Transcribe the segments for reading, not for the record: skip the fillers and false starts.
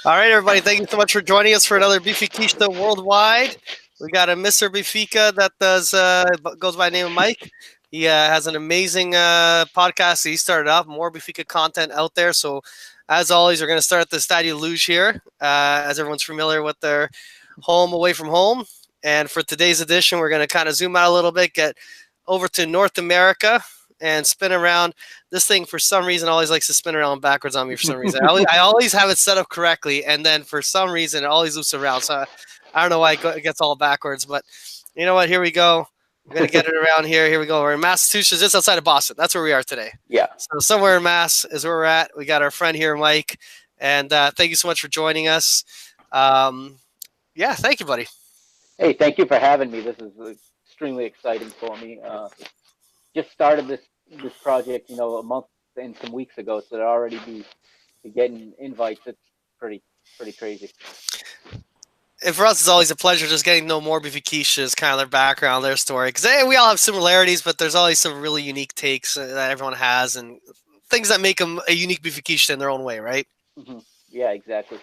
All right, everybody. Thank you so much for joining us for another Benfiquista Worldwide. We got a Mr. Benfica that goes by the name of Mike. He has an amazing podcast. He started up more Benfica content out there. So, as always, we're going to start at the Stadio Luge here, as everyone's familiar with their home away from home. And for today's edition, we're going to kind of zoom out a little bit, get over to North America, and spin around. This thing, for some reason, always likes to spin around backwards on me for some reason. I always have it set up correctly, and then for some reason, it always loops around. So I don't know why it gets all backwards, but you know what? Here we go. We're going to get it around here. Here we go. We're in Massachusetts, just outside of Boston. That's where we are today. Yeah. So somewhere in Mass is where we're at. We got our friend here, Mike, and thank you so much for joining us. Yeah, thank you, buddy. Hey, thank you for having me. This is extremely exciting for me. Just started this project, a month and some weeks ago, so to already be getting invites, it's pretty crazy. And for us, it's always a pleasure just getting to know more Benfiquistas, kind of their background, their story. Because we all have similarities, but there's always some really unique takes that everyone has and things that make them a unique Benfiquista in their own way, right? Mm-hmm. Yeah, exactly.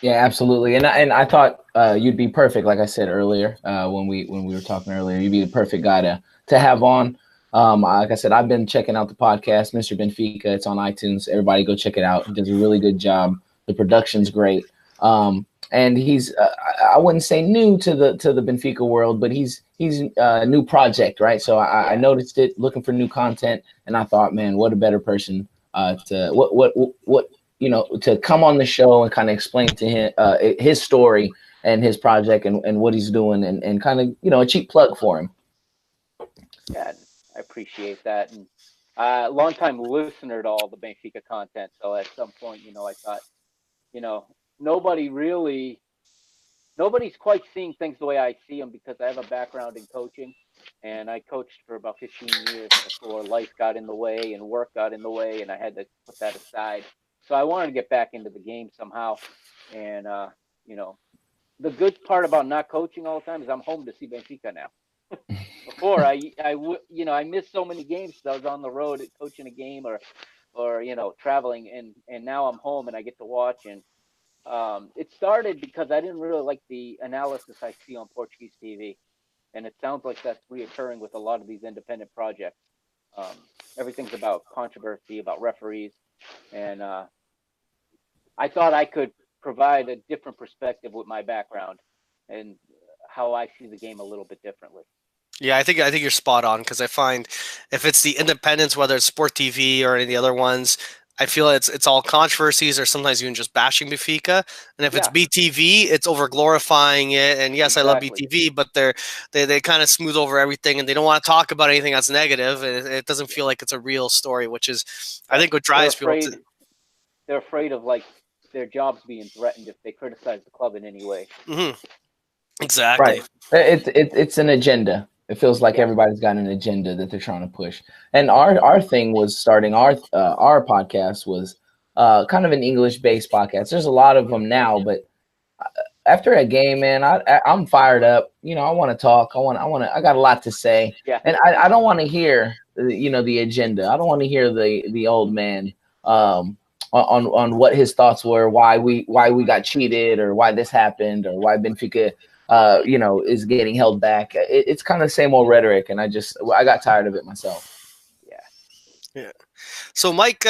Yeah, absolutely. And I thought you'd be perfect, like I said earlier, when we were talking earlier, you'd be the perfect guy to have on. Like I said, I've been checking out the podcast, MisterBenfica. It's on iTunes. Everybody go check it out. He does a really good job. The production's great. And he's I wouldn't say new to the Benfica world, but he's a new project, right? So I noticed it, looking for new content, and I thought, man, what a better person to come on the show and kind of explain to him his story and his project and what he's doing and kind of a cheap plug for him. Yeah, I appreciate that, and long time listener to all the Benfica content. So at some point, I thought, nobody's quite seeing things the way I see them because I have a background in coaching, and I coached for about 15 years before life got in the way and work got in the way, and I had to put that aside. So I wanted to get back into the game somehow, and the good part about not coaching all the time is I'm home to see Benfica now. Before I missed so many games because I was on the road coaching a game or traveling, and now I'm home and I get to watch. And it started because I didn't really like the analysis I see on Portuguese TV, and it sounds like that's reoccurring with a lot of these independent projects. Everything's about controversy, about referees, and I thought I could provide a different perspective with my background and how I see the game a little bit differently. Yeah, I think you're spot on, because I find if it's the independents, whether it's Sport TV or any of the other ones, I feel it's all controversies or sometimes even just bashing Benfica. And if it's BTV, it's over glorifying it. And yes, exactly. I love BTV, but they kind of smooth over everything and they don't want to talk about anything that's negative. It doesn't feel like it's a real story, which is, I think, what drives people. They're afraid of their jobs being threatened if they criticize the club in any way. Mm-hmm. Exactly. Right. It's an agenda. It feels like everybody's got an agenda that they're trying to push. And our thing was starting our podcast was kind of an English-based podcast. There's a lot of them now, but after a game, man, I'm fired up. I want to talk. I got a lot to say. Yeah. And I don't want to hear the agenda. I don't want to hear the old man on what his thoughts were, why we got cheated, or why this happened, or why Benfica is getting held back. It's kind of the same old rhetoric, and I got tired of it myself. Yeah. So, Mike,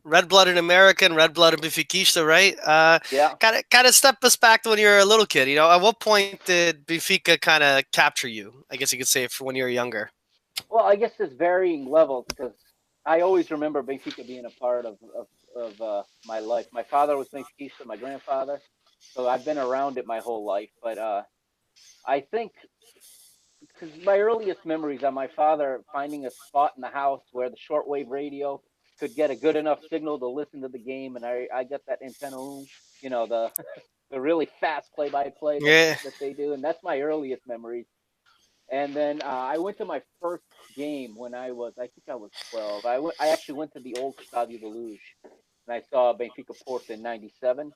red-blooded American, red-blooded Benfiquista, right? Kind of step us back to when you were a little kid. At what point did Benfica kind of capture you? I guess you could say for when you were younger. Well, I guess there's varying levels because I always remember Benfica being a part of my life. My father was Benfiquista, my grandfather. So I've been around it my whole life, but I think because my earliest memories are my father finding a spot in the house where the shortwave radio could get a good enough signal to listen to the game, and I got that antenna, the really fast play-by-play that they do, and that's my earliest memories. And then I went to my first game when I think I was 12. I actually went to the old Stadio de Luge, and I saw Benfica Porto in '97.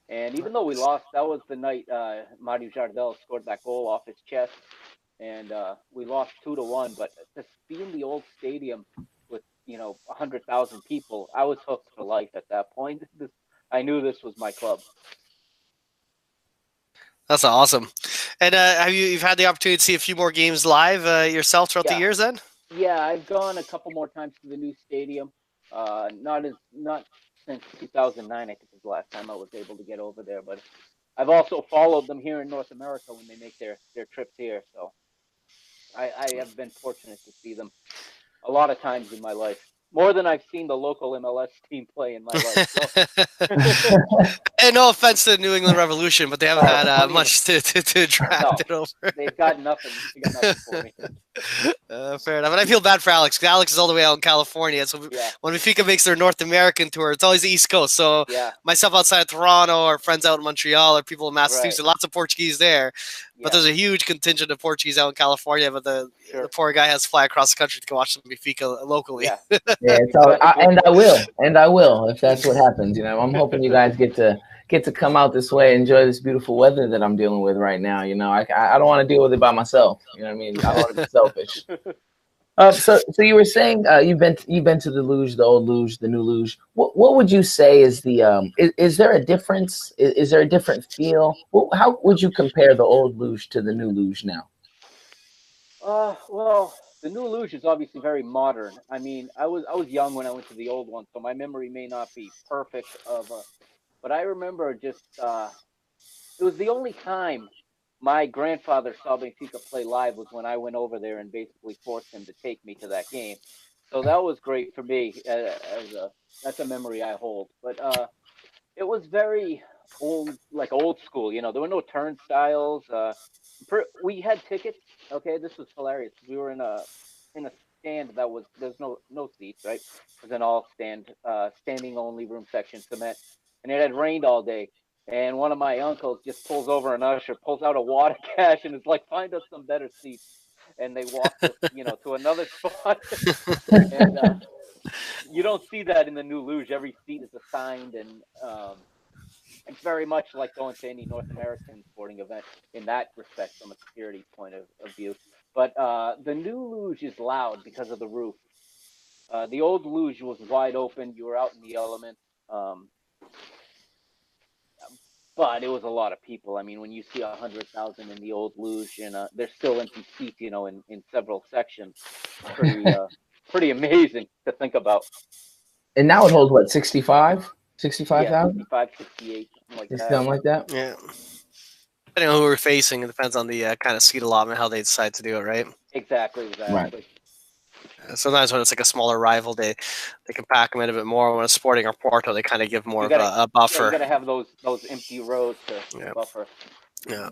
And even though we lost, that was the night Mario Jardel scored that goal off his chest, and we lost 2-1. But to be in the old stadium with 100,000 people, I was hooked for life at that point. I knew this was my club. That's awesome. And you've had the opportunity to see a few more games live yourself throughout the years then? Yeah, I've gone a couple more times to the new stadium. Not since 2009, I think was the last time I was able to get over there. But I've also followed them here in North America when they make their trips here. So I have been fortunate to see them a lot of times in my life. More than I've seen the local MLS team play in my life. So. And no offense to the New England Revolution, but they haven't had much to draft it over. They've got nothing. They got nothing for me. Fair enough. And I feel bad for Alex, because Alex is all the way out in California. So when Benfica makes their North American tour, it's always the East Coast. So myself outside of Toronto, or friends out in Montreal, or people in Massachusetts, lots of Portuguese there. But there's a huge contingent of Portuguese out in California. But the poor guy has to fly across the country to go watch some Benfica locally. So I will if that's what happens. I'm hoping you guys get to come out this way, enjoy this beautiful weather that I'm dealing with right now. I don't want to deal with it by myself. You know what I mean? I don't want to be selfish. So you were saying you've been to the luge, the old luge, the new luge. What would you say is the is there a difference? Is there a different feel? How would you compare the old luge to the new luge now? Well, the new luge is obviously very modern. I mean, I was young when I went to the old one, so my memory may not be perfect but I remember just it was the only time my grandfather saw Benfica play live was when I went over there and basically forced him to take me to that game. So that was great for me. That's a memory I hold. But it was very old school. There were no turnstiles. We had tickets. Okay, this was hilarious. We were in a stand there's no seats, right? It was an all standing only room section, cement, and it had rained all day. And one of my uncles just pulls over an usher, pulls out a water cache, and is like, "Find us some better seats." And they walked us, to another spot. And you don't see that in the new luge. Every seat is assigned, and it's very much like going to any North American sporting event in that respect, from a security point of view. But the new luge is loud because of the roof. The old luge was wide open. You were out in the elements. But it was a lot of people. I mean, when you see 100,000 in the old luge, and there's still empty seats, in several sections, pretty amazing to think about. And now it holds what, 65,000? 65, 68, something like that. Yeah. Depending on who we're facing, it depends on the kind of seat allotment, how they decide to do it, right? Exactly. Right. Sometimes when it's like a smaller rival, they can pack them in a bit more. When it's Sporting or Porto, they kind of give more of a buffer. You got to have those empty rows to buffer. Yeah.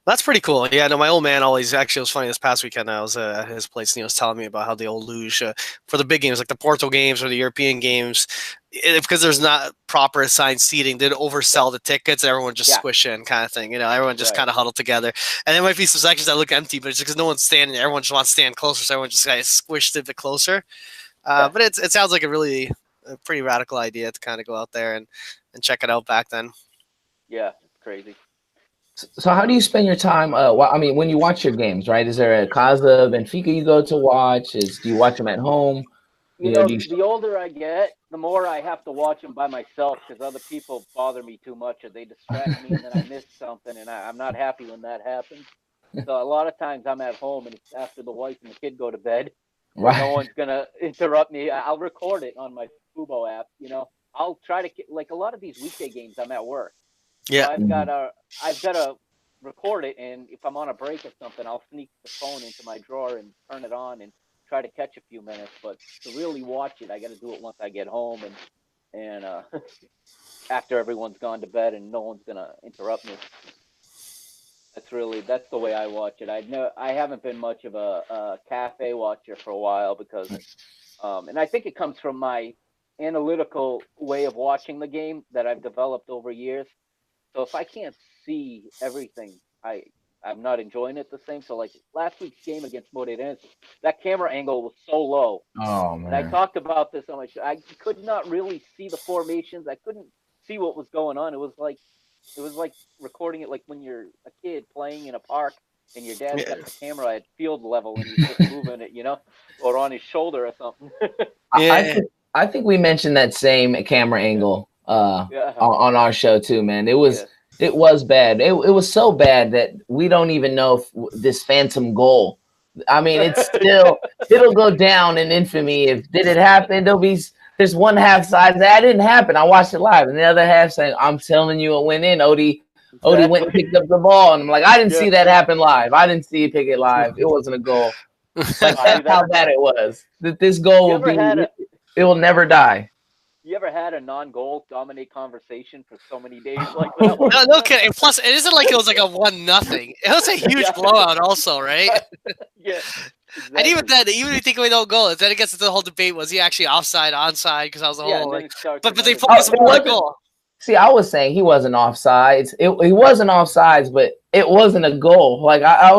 That's pretty cool. Yeah, no, my old man always, actually, it was funny this past weekend. I was at his place and he was telling me about how the old luge, for the big games, like the Porto games or the European games, because there's not proper assigned seating, they'd oversell the tickets and everyone just squish in kind of thing. Everyone just kind of huddled together. And there might be some sections that look empty, but it's just because no one's standing there. Everyone just wants to stand closer, so everyone just kind of squished a bit closer. But it sounds like a pretty radical idea to kind of go out there and check it out back then. Yeah, it's crazy. So how do you spend your time? When you watch your games, right? Is there a Casa Benfica you go to watch? Do you watch them at home? The older I get, the more I have to watch them by myself because other people bother me too much, or they distract me, and then I miss something, and I'm not happy when that happens. So a lot of times I'm at home, and it's after the wife and the kid go to bed. Right. No one's gonna interrupt me. I'll record it on my Fubo app. I'll try to, like, a lot of these weekday games, I'm at work. Yeah, so I've got to record it, and if I'm on a break or something, I'll sneak the phone into my drawer and turn it on and try to catch a few minutes. But to really watch it, I got to do it once I get home and after everyone's gone to bed and no one's gonna interrupt me. That's the way I watch it. I haven't been much of a cafe watcher for a while because, and I think it comes from my analytical way of watching the game that I've developed over years. So if I can't see everything, I'm not enjoying it the same. So like last week's game against Moreirense, that camera angle was so low. Oh man! And I talked about this on my show. I could not really see the formations. I couldn't see what was going on. It was like recording it like when you're a kid playing in a park and your dad's got the camera at field level and he's just moving it, or on his shoulder or something. I think we mentioned that same camera angle Yeah. on our show too, man. Yes. It was bad. It was so bad that we don't even know if this phantom goal. I mean, it's still it'll go down in infamy. If did it happen, there's one half side that didn't happen. I watched it live, and the other half saying, "I'm telling you, it went in." Odie went and Exactly. picked up the ball, and I'm like, I didn't Yeah. see that happen live. I didn't see it pick it live. It wasn't a goal. Like See that's that? how bad it was. That this goal You will ever had be. a It will never die. you ever had a non-goal dominate conversation for so many days like that one? No, no kidding. Plus, it isn't like it was like a 1-0. It was a huge Yeah. blowout, also, right? Yeah. And even Exactly. then, even if you think we don't goal, then it gets into the whole debate: was he actually offside, onside? Because I was the Yeah, whole and then like, it starts but they another Oh, focus it debate. more on the wasn't. goal. See, I was saying he wasn't offsides. He wasn't offsides, but it wasn't a goal. Like I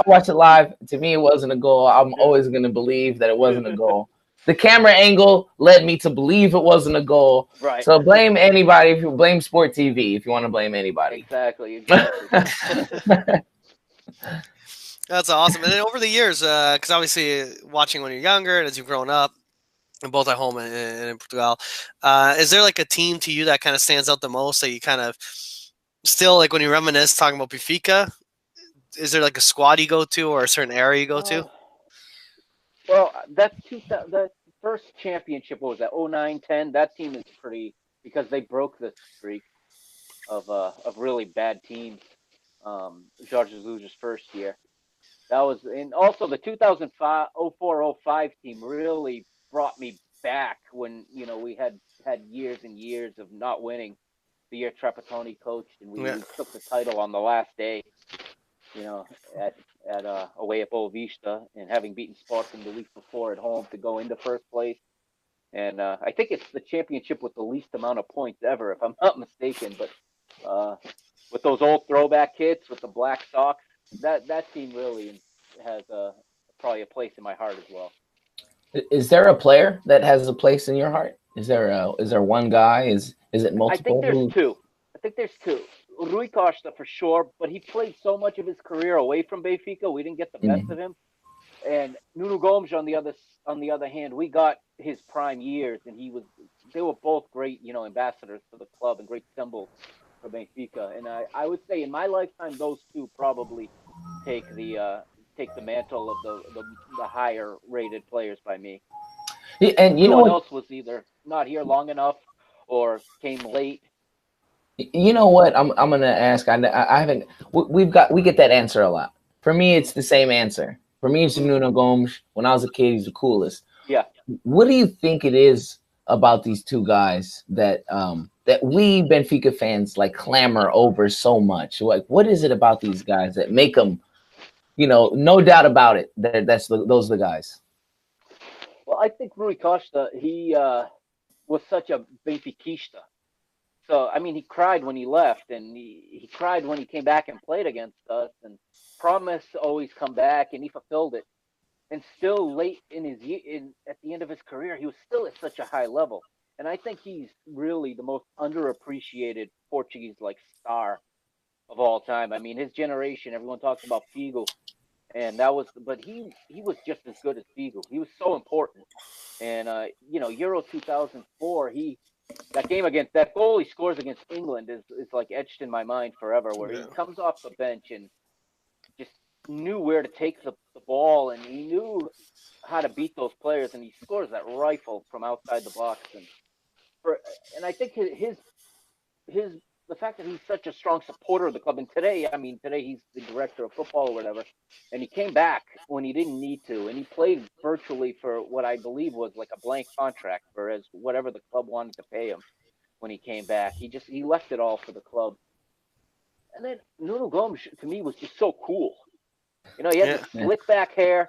watched it live. To me, it wasn't a goal. I'm Yeah. always gonna believe that it wasn't a goal. The camera angle led me to believe it wasn't a goal. Right. So blame anybody if you blame Sport TV if you want to blame anybody. Exactly. Exactly. That's awesome. And then over the years, because obviously watching when you're younger and as you've grown up, and both at home and in Portugal, is there like a team to you that kind of stands out the most that you kind of still like when you reminisce talking about Benfica? Is there like a squad you go to or a certain area you go to? Oh, well, that first championship. What was that? 09-10. That team is pretty because they broke the streak of really bad teams. George Jesus's first year. That was, and also the 2005, 04-05 team really brought me back when we had years and years of not winning. The year Trapattoni coached, and we Yeah. we took the title on the last day. You know, at away at Boavista, and having beaten Sporting the week before at home to go into first place. And I think it's the championship with the least amount of points ever, if I'm not mistaken. But uh, with those old throwback kits with the black socks, that team really has probably a place in my heart as well. Is there a player that has a place in your heart? Is there one guy? Is it I think multiple? there's two. I think there's two. Rui Costa for sure, but he played so much of his career away from Benfica, we didn't get the best Mhm. of him. And Nuno Gomes on the other hand, we got his prime years, and they were both great, ambassadors for the club and great symbols for Benfica. And I would say in my lifetime, those two probably take the uh, take the mantle of the higher rated players by me. Yeah, and you know Everyone what? else was either not here long enough or came late. You know what? I'm gonna ask. I haven't. We get that answer a lot. For me, it's the same answer. For me, it's Mm-hmm. Nuno Gomes. When I was a kid, he's the coolest. Yeah. What do you think it is about these two guys that we Benfica fans like clamor over so much? Like, what is it about these guys that make them? No doubt about it. Those are the guys. Well, I think Rui Costa, he was such a Benfiquista. So I mean, he cried when he left, and he cried when he came back and played against us, and promised to always come back, and he fulfilled it. And still late in at the end of his career, he was still at such a high level. And I think he's really the most underappreciated Portuguese like star of all time. I mean, his generation, everyone talks about Figo, and but he was just as good as Figo. He was so important. And Euro 2004, that game against that goal he scores against England is like etched in my mind forever. Where he Yeah. comes off the bench and just knew where to take the ball, and he knew how to beat those players, and he scores that rifle from outside the box. And I think his the fact that he's such a strong supporter of the club, and today he's the director of football or whatever, and he came back when he didn't need to, and he played virtually for what I believe was like a blank contract for as whatever the club wanted to pay him when he came back. He left it all for the club. And then Nuno Gomes to me was just so cool. He had the Yeah. slick back hair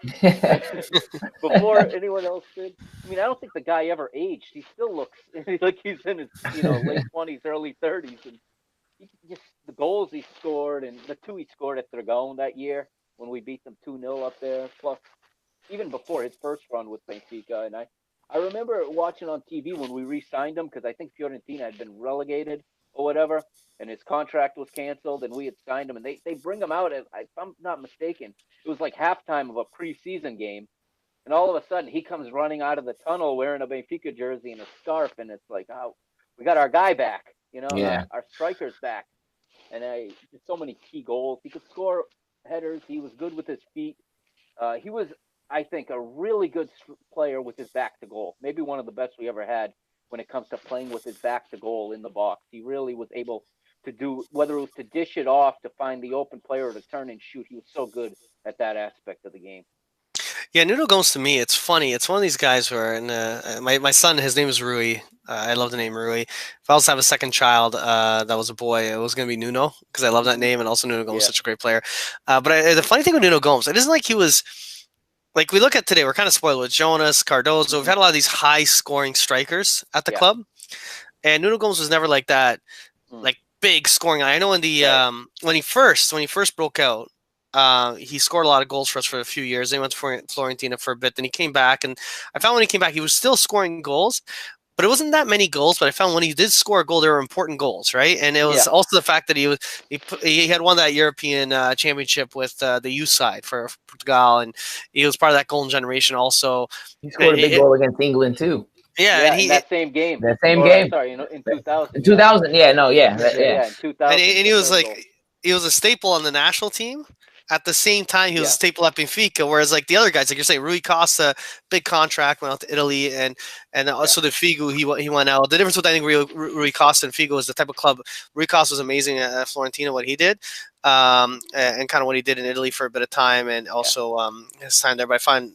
before anyone else did. I mean, I don't think the guy ever aged. He still looks like he's in his late 20s, early 30s, and just the goals he scored and the two he scored at Dragon that year when we beat them 2-0 up there. Plus, even before his first run with Benfica, and I remember watching on TV when we re-signed him because I think Fiorentina had been relegated or whatever, and his contract was canceled, and we had signed him, and they bring him out. If I'm not mistaken, it was like halftime of a preseason game, and all of a sudden he comes running out of the tunnel wearing a Benfica jersey and a scarf, and it's like, oh, we got our guy back. You know, Yeah. our striker's back, and just so many key goals. He could score headers. He was good with his feet. He was, I think, a really good player with his back to goal. Maybe one of the best we ever had when it comes to playing with his back to goal in the box. He really was able to do, whether it was to dish it off to find the open player or to turn and shoot. He was so good at that aspect of the game. Yeah, Nuno Gomes to me, it's funny. It's one of these guys where, and my son, his name is Rui. I love the name Rui. If I was to have a second child that was a boy, it was going to be Nuno because I love that name, and also Nuno Gomes is such a great player. The funny thing with Nuno Gomes, it isn't like he was like we look at today. We're kind of spoiled with Jonas, Cardozo. We've had a lot of these high scoring strikers at the club, and Nuno Gomes was never like that, like big scoring. I know in the when he first broke out. He scored a lot of goals for us for a few years. Then he went to Fiorentina for a bit. Then he came back, and I found when he came back, he was still scoring goals, but it wasn't that many goals. But I found when he did score a goal, they were important goals, right? And it was also the fact that he had won that European championship with the youth side for Portugal, and he was part of that golden generation. Also, he scored a big goal against England too. Yeah, and in that same game. Sorry, in 2000. In 2000, in 2000. And he was like, he was a staple on the national team. At the same time, he was a staple at Benfica, whereas like the other guys, like you're saying, Rui Costa, big contract, went out to Italy, and also the Figo, he went out. The difference with I think Rui Costa and Figo is the type of club. Rui Costa was amazing at Fiorentina, what he did, and kind of what he did in Italy for a bit of time, and also his time there. But I find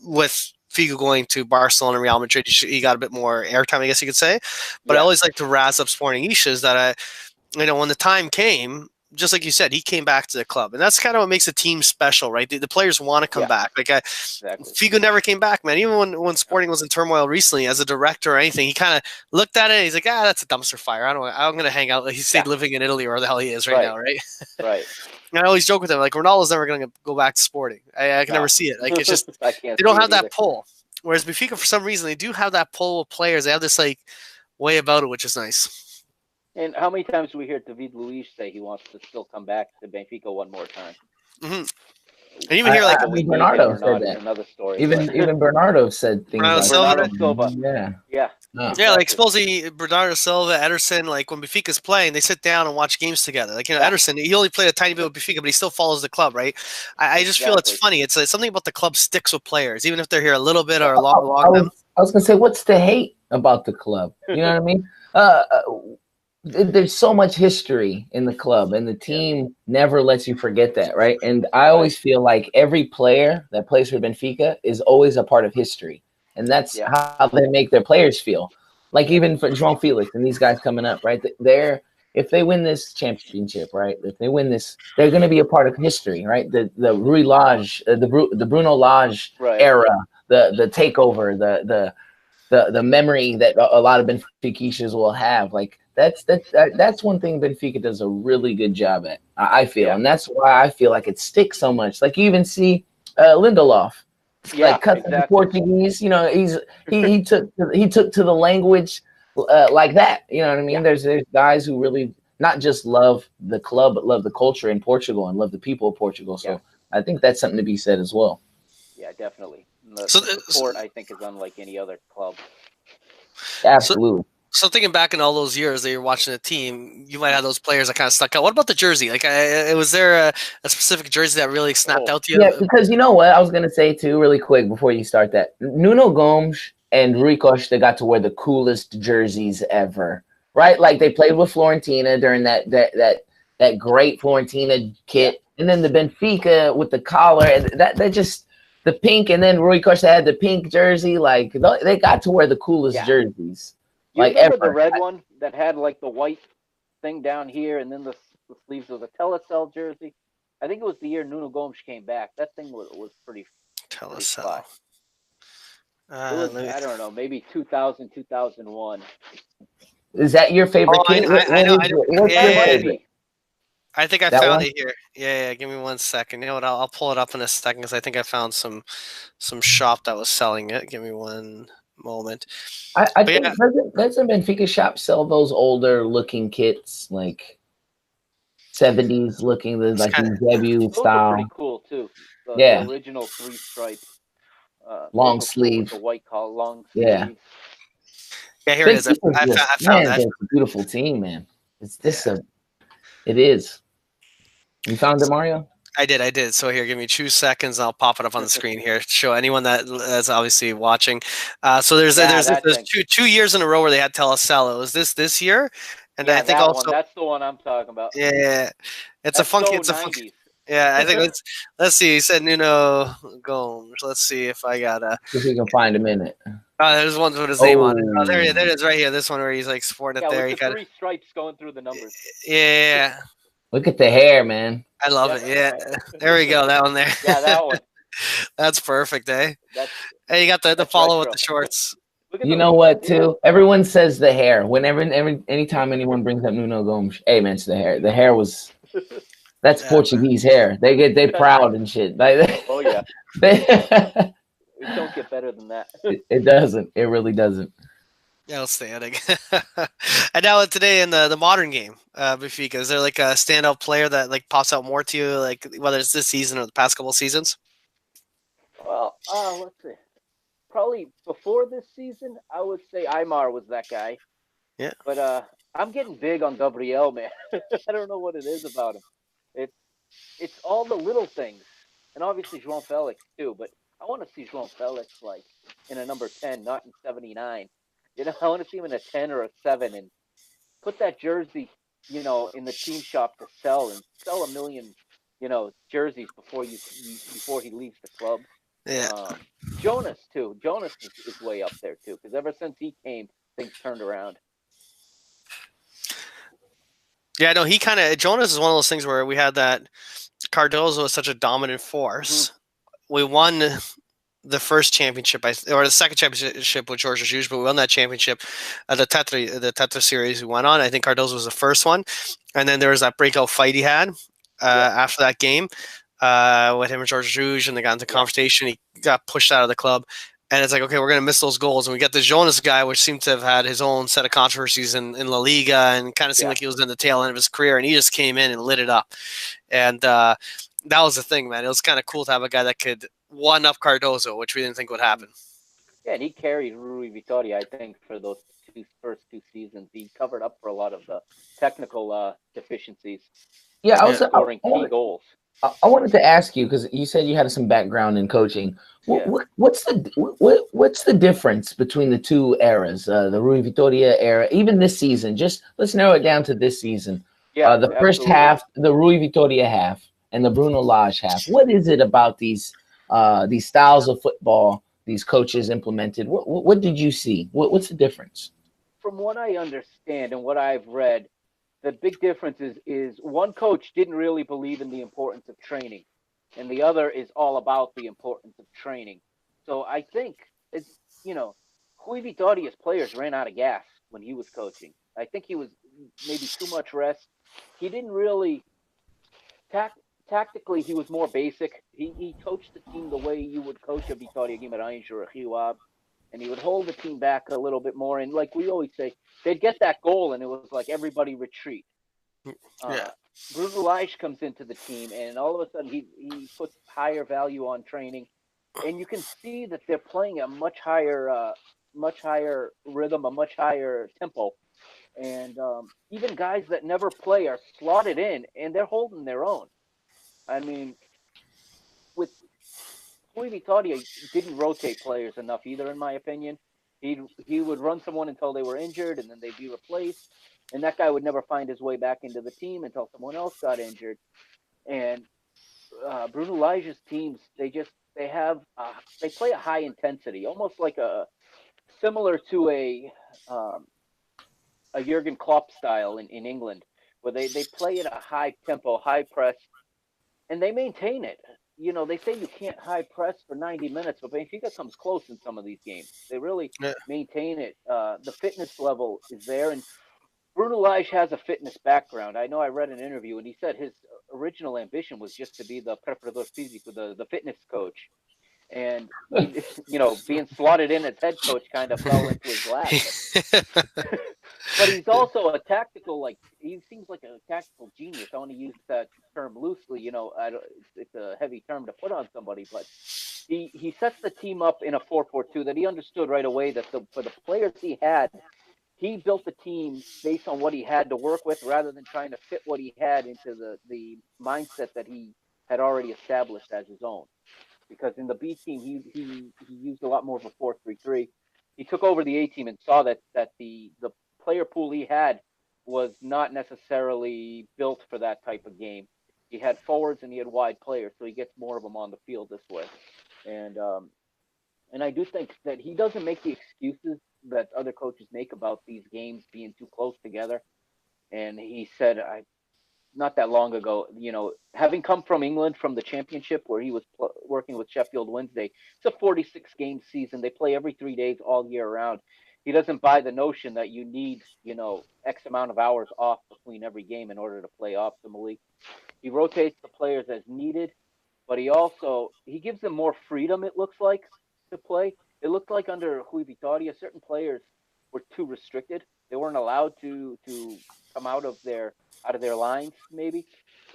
with Figo going to Barcelona and Real Madrid, he got a bit more airtime, I guess you could say. But I always like to razz up Sporting Issues that when the time came, just like you said, he came back to the club, and that's kind of what makes a team special, right? The players want to come back. Like Figo never came back, man. Even when Sporting was in turmoil recently, as a director or anything, he kind of looked at it and he's like, that's a dumpster fire. I'm going to hang out. He stayed living in Italy or where the hell he is now, right? Right. And I always joke with him, like Ronaldo's never going to go back to Sporting. I can never see it. Like it's just they don't have that pull. Whereas Benfica, for some reason, they do have that pull with players. They have this like way about it, which is nice. And how many times do we hear David Luiz say he wants to still come back to Benfica one more time? Mm-hmm. And even here, like Bernardo said that. Another story. Even Bernardo said things like Bernardo Silva. Yeah. Like supposedly Bernardo Silva, Ederson, like when Benfica's playing, they sit down and watch games together. Like Ederson, he only played a tiny bit with Benfica, but he still follows the club, right? I just feel it's funny. It's something about the club sticks with players, even if they're here a little bit or long. I was gonna say, what's the hate about the club? You know what I mean? There's so much history in the club, and the team never lets you forget that, right? And I always feel like every player that plays for Benfica is always a part of history, and that's how they make their players feel. Like even for João Felix and these guys coming up, right? If they win this championship, right? If they win this, they're going to be a part of history, right? The Rui Lage, the Bruno Lage era, the takeover, the memory that a lot of Benfiquistas will have, like. That's one thing Benfica does a really good job at, I feel. And that's why I feel like it sticks so much. Like you even see Lindelof, like cut the Portuguese, you know, he took to the language like that. You know what I mean? There's guys who really not just love the club, but love the culture in Portugal and love the people of Portugal. So I think that's something to be said as well. Yeah, definitely. The support, I think, is unlike any other club. Absolutely. So thinking back in all those years that you're watching a team, you might have those players that kind of stuck out. What about the jersey? Like, was there a specific jersey that really snapped out to you? Yeah, because you know what I was going to say too, really quick before you start that. Nuno Gomes and Rui Costa got to wear the coolest jerseys ever, right? Like they played with Fiorentina during that great Fiorentina kit, and then the Benfica with the collar, and that just the pink, and then Rui Costa had the pink jersey. Like they got to wear the coolest jerseys. You remember the red one that had like the white thing down here, and then the sleeves of the Telecel jersey? I think it was the year Nuno Gomes came back. That thing was pretty. Telecel. I don't know, maybe 2000, 2001. Is that your favorite kit? I know. I think I found it here. Yeah. Give me 1 second. You know what? I'll pull it up in a second because I think I found some shop that was selling it. Give me one moment. I think doesn't Benfica shop sell those older looking kits, like 70s looking, like these debut style? Pretty cool too. The original 3-stripe, long sleeve, the white collar, long sleeve. Yeah. Yeah, here it is. I found that. It's a beautiful team, man. It's this Yeah. it is. You found it, Mario? I did. So here, give me 2 seconds. I'll pop it up on the screen here. Show anyone that's obviously watching. So there's two years in a row where they had Telesella. It was this year, and I think also that's the one I'm talking about. Yeah, it's a funky. It's a funky. Yeah, I think let's see. He said Nuno Gomes. Let's see if I got a. If we can find a minute. There's one with his name on it. Oh, there it is, right here. This one where he's like sporting it there. With the 3 stripes going through the numbers. Yeah. Look at the hair, man. I love it. Yeah, there we go. That one there. Yeah, that one. That's perfect, eh? Hey, you got the follow with the shorts. You know what, too? Everyone says the hair. Whenever, anytime anyone brings up Nuno Gomes, hey, man, it's the hair. The hair was. That's Portuguese hair. They proud and shit. Oh yeah. It don't get better than that. It doesn't. It really doesn't. Outstanding. And now today in the modern game, Benfica, is there like a standout player that like pops out more to you, like whether it's this season or the past couple of seasons? Well, let's see. Probably before this season, I would say Aymar was that guy. Yeah. But I'm getting big on Gabriel, man. I don't know what it is about him. It's all the little things, and obviously João Felix too. But I want to see João Felix like in a number 10, not in 79. You know, I want to see him in a 10 or a 7 and put that jersey, you know, in the team shop to sell 1 million, you know, jerseys before he leaves the club. Yeah. Jonas too. Jonas is way up there too because ever since he came, things turned around. Yeah, no, Jonas is one of those things where we had that Cardozo was such a dominant force. Mm-hmm. We won the first championship, or the second championship with George Jesus, but we won that championship, the Tetra series we went on. I think Cardozo was the first one, and then there was that breakout fight he had after that game with him and George Jesus, and they got into confrontation. He got pushed out of the club, and it's like, okay, we're going to miss those goals, and we get the Jonas guy, which seemed to have had his own set of controversies in La Liga, and kind of seemed like he was in the tail end of his career, and he just came in and lit it up, and that was the thing, man. It was kind of cool to have a guy that could one-up Cardozo, which we didn't think would happen. Yeah, and he carried Rui Vitória, I think, for those first two seasons. He covered up for a lot of the technical deficiencies. Yeah, scoring key goals. I wanted to ask you, because you said you had some background in coaching. What's the difference between the two eras, the Rui Vitória era, even this season? Just let's narrow it down to this season. Yeah, the first half, the Rui Vitória half, and the Bruno Lage half. What is it about these styles of football these coaches implemented? What did you see? What's the difference? From what I understand and what I've read, the big difference is one coach didn't really believe in the importance of training, and the other is all about the importance of training. So I think it's, you know, Rui Vitória's players ran out of gas when he was coaching. I think he was maybe too much rest. He didn't really tactically, he was more basic. He coached the team the way you would coach a Vitória Guimarães or a Rio Ave, and he would hold the team back a little bit more. And like we always say, they'd get that goal, and it was like everybody retreat. Bruno Lage comes into the team, and all of a sudden he puts higher value on training, and you can see that they're playing a much higher rhythm, a much higher tempo. And even guys that never play are slotted in, and they're holding their own. I mean, with Rui Vitória didn't rotate players enough either, in my opinion. He would run someone until they were injured, and then they'd be replaced. And that guy would never find his way back into the team until someone else got injured. And Bruno Lage's teams, they play a high intensity, almost like similar to a Jurgen Klopp style in England, where they play at a high tempo, high press, and they maintain it. You know, they say you can't high press for 90 minutes, but Benfica comes close in some of these games. They really maintain it. The fitness level is there, and Bruno Lage has a fitness background. I know I read an interview, and he said his original ambition was just to be the preparador físico, the fitness coach. And, you know, being slotted in as head coach kind of fell into his lap. But he's also a tactical, he seems like a tactical genius. I want to use that term loosely. You know, it's a heavy term to put on somebody, but he sets the team up in a 4-4-2 that he understood right away that for the players he had, he built the team based on what he had to work with rather than trying to fit what he had into the mindset that he had already established as his own. Because in the B team, he used a lot more of a 4-3-3. He took over the A team and saw that the player pool he had was not necessarily built for that type of game. He had forwards and he had wide players, so he gets more of them on the field this way. And I do think that he doesn't make the excuses that other coaches make about these games being too close together. And he said, not that long ago, having come from England from the championship where he was working with Sheffield Wednesday, it's a 46 game season. They play every 3 days all year round. He doesn't buy the notion that you need, X amount of hours off between every game in order to play optimally. He rotates the players as needed, but he gives them more freedom, it looks like, to play. It looked like under Rui Vitória, certain players were too restricted. They weren't allowed to come out of their lines, maybe.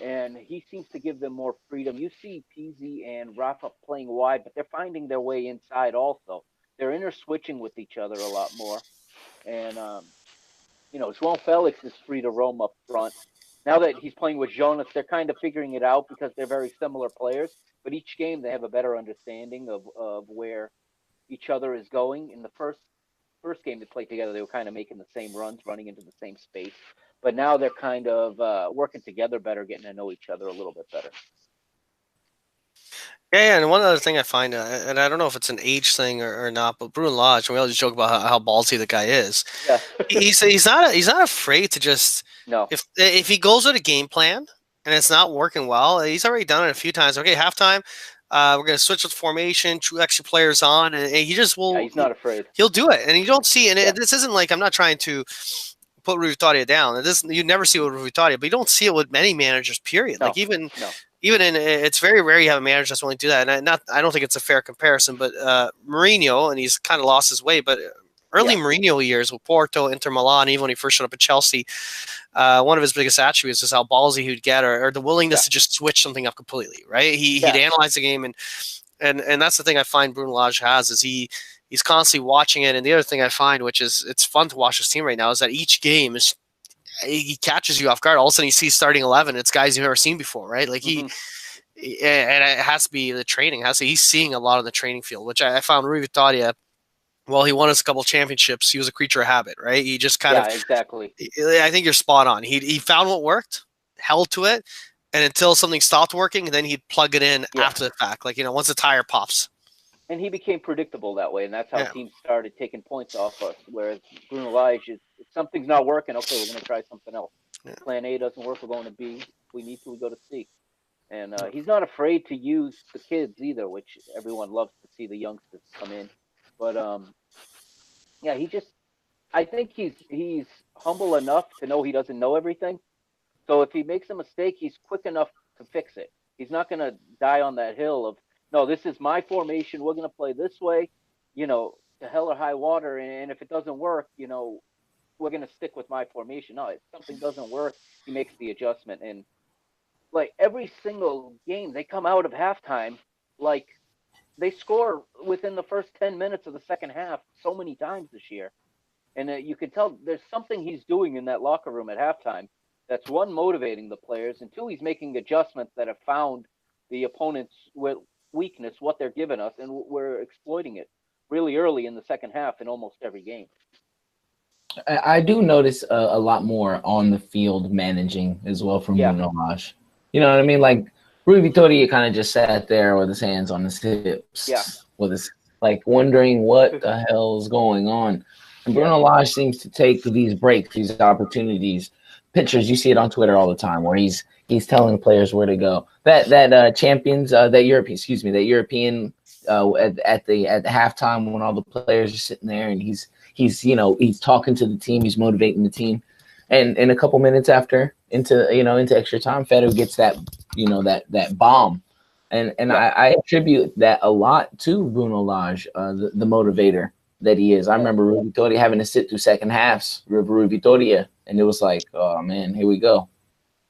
And he seems to give them more freedom. You see Pizzi and Rafa playing wide, but they're finding their way inside also. They're inter-switching with each other a lot more. And, João Felix is free to roam up front. Now that he's playing with Jonas, they're kind of figuring it out because they're very similar players. But each game, they have a better understanding of where each other is going. In the first game they played together, they were kind of making the same runs, running into the same space. But now they're kind of working together better, getting to know each other a little bit better. Yeah, and one other thing I find, and I don't know if it's an age thing or not, but Bruno Lage, we always joke about how ballsy the guy is. Yeah. he's not afraid to just no. If he goes with a game plan and it's not working well, he's already done it a few times. Okay, halftime, we're going to switch with formation, 2 extra players on, and he just will. Yeah, he's not afraid. He'll do it, and you don't see. And this isn't like I'm not trying to put Rui Vitória down. You never see it with Rui Vitória, but you don't see it with many managers. Period. No, like even in it's very rare you have a manager that's willing to do that. And I don't think it's a fair comparison. But Mourinho, and he's kind of lost his way, but early Mourinho years with Porto, Inter Milan, even when he first showed up at Chelsea, one of his biggest attributes is how ballsy he'd get, or the willingness to just switch something up completely. Right? He'd analyze the game, and that's the thing I find Bruno Lage has is he's constantly watching it. And the other thing I find, which is it's fun to watch this team right now, is that each game he catches you off guard. All of a sudden, you see starting 11. It's guys you've never seen before, right? Like and it has to be the training. He's seeing a lot of the training field, which I found Rui Vitória. Well, he won us a couple of championships. He was a creature of habit, right? He just kind of exactly. I think you're spot on. He found what worked, held to it, and until something stopped working, then he'd plug it in after the fact. Like once the tire pops. And he became predictable that way, and that's how teams started taking points off us. Whereas Bruno Lage, if something's not working, okay, we're going to try something else. Yeah. Plan A doesn't work, we're going to B. If we need to, we go to C. And he's not afraid to use the kids either, which everyone loves to see the youngsters come in. But I think he's humble enough to know he doesn't know everything. So if he makes a mistake, he's quick enough to fix it. He's not going to die on that hill of, no, this is my formation. We're going to play this way, to hell or high water. And if it doesn't work, we're going to stick with my formation. No, if something doesn't work, he makes the adjustment. And like every single game, they come out of halftime, like they score within the first 10 minutes of the second half so many times this year. And you can tell there's something he's doing in that locker room at halftime that's, one, motivating the players, and two, he's making adjustments that have found the opponent's weakness, what they're giving us, and we're exploiting it really early in the second half in almost every game. I do notice a lot more on the field managing as well from Bruno Lage. You know what I mean? Like Rui Vitória kind of just sat there with his hands on his hips, with his wondering what the hell's going on. And Bruno Lage seems to take these breaks, these opportunities. Pictures, you see it on Twitter all the time, where he's telling players where to go. That European at the halftime when all the players are sitting there and he's talking to the team, he's motivating the team, and in a couple minutes after into extra time, Fedo gets that bomb, and I attribute that a lot to Bruno Lage, the motivator that he is. I remember Rui Vitória having to sit through second halves with Rui Vitória, and it was like, oh man, here we go.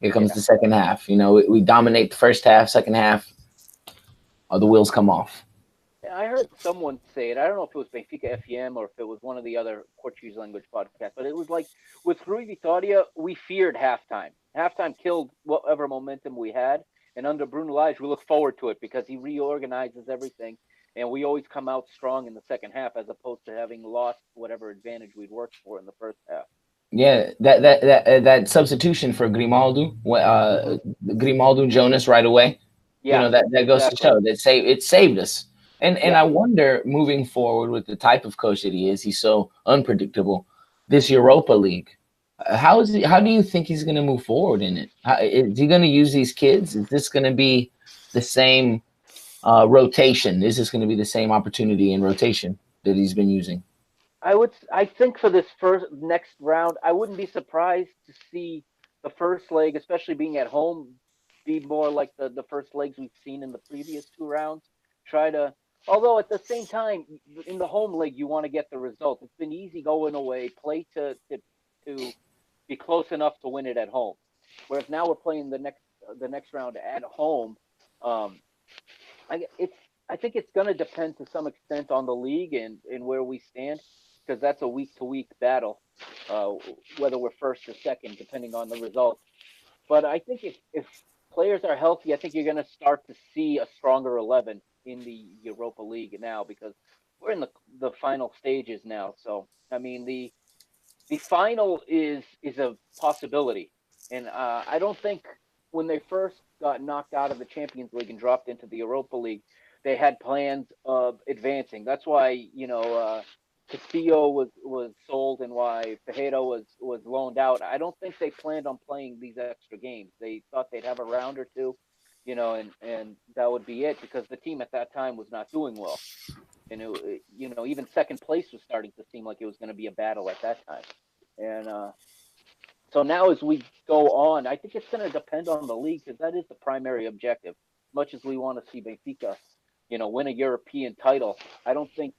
Here comes the second half. We dominate the first half, second half, the wheels come off. I heard someone say it. I don't know if it was Benfica FM or if it was one of the other Portuguese language podcasts, but it was like with Rui Vitória, we feared halftime. Halftime killed whatever momentum we had, and under Bruno Lage, we look forward to it because he reorganizes everything, and we always come out strong in the second half as opposed to having lost whatever advantage we'd worked for in the first half. Yeah, that substitution for Grimaldo, Mm-hmm. Grimaldo Jonas right away. Yeah, That goes to exactly. show that it saved us. And Yeah, I wonder moving forward with the type of coach that he is, he's so unpredictable. This Europa League, how is he? How do you think he's going to move forward in it? Is he going to use these kids? Is this going to be the same rotation? Is this going to be the same opportunity and rotation that he's been using? I think for this first next round, I wouldn't be surprised to see the first leg, especially being at home, be more like the first legs we've seen in the previous two rounds. Try to, although at the same time, in the home leg, you want to get the result. It's been easy going away, play to be close enough to win it at home. Whereas now we're playing the next round at home. Um, it's I think it's going to depend to some extent on the league and where we stand because that's a week to week battle, uh, whether we're first or second, depending on the result. But I think if players are healthy, I think you're going to start to see a stronger 11 in the Europa League now because we're in the final stages now. So I mean the final is a possibility, and I don't think when they first got knocked out of the Champions League and dropped into the Europa League, they had plans of advancing. That's why Castillo was sold and why Fajeda was loaned out. I don't think they planned on playing these extra games. They thought they'd have a round or two, and that would be it because the team at that time was not doing well, and even second place was starting to seem like it was going to be a battle at that time. And so now as we go on, I think it's going to depend on the league because that is the primary objective. As much as we want to see Benfica, win a European title, I don't think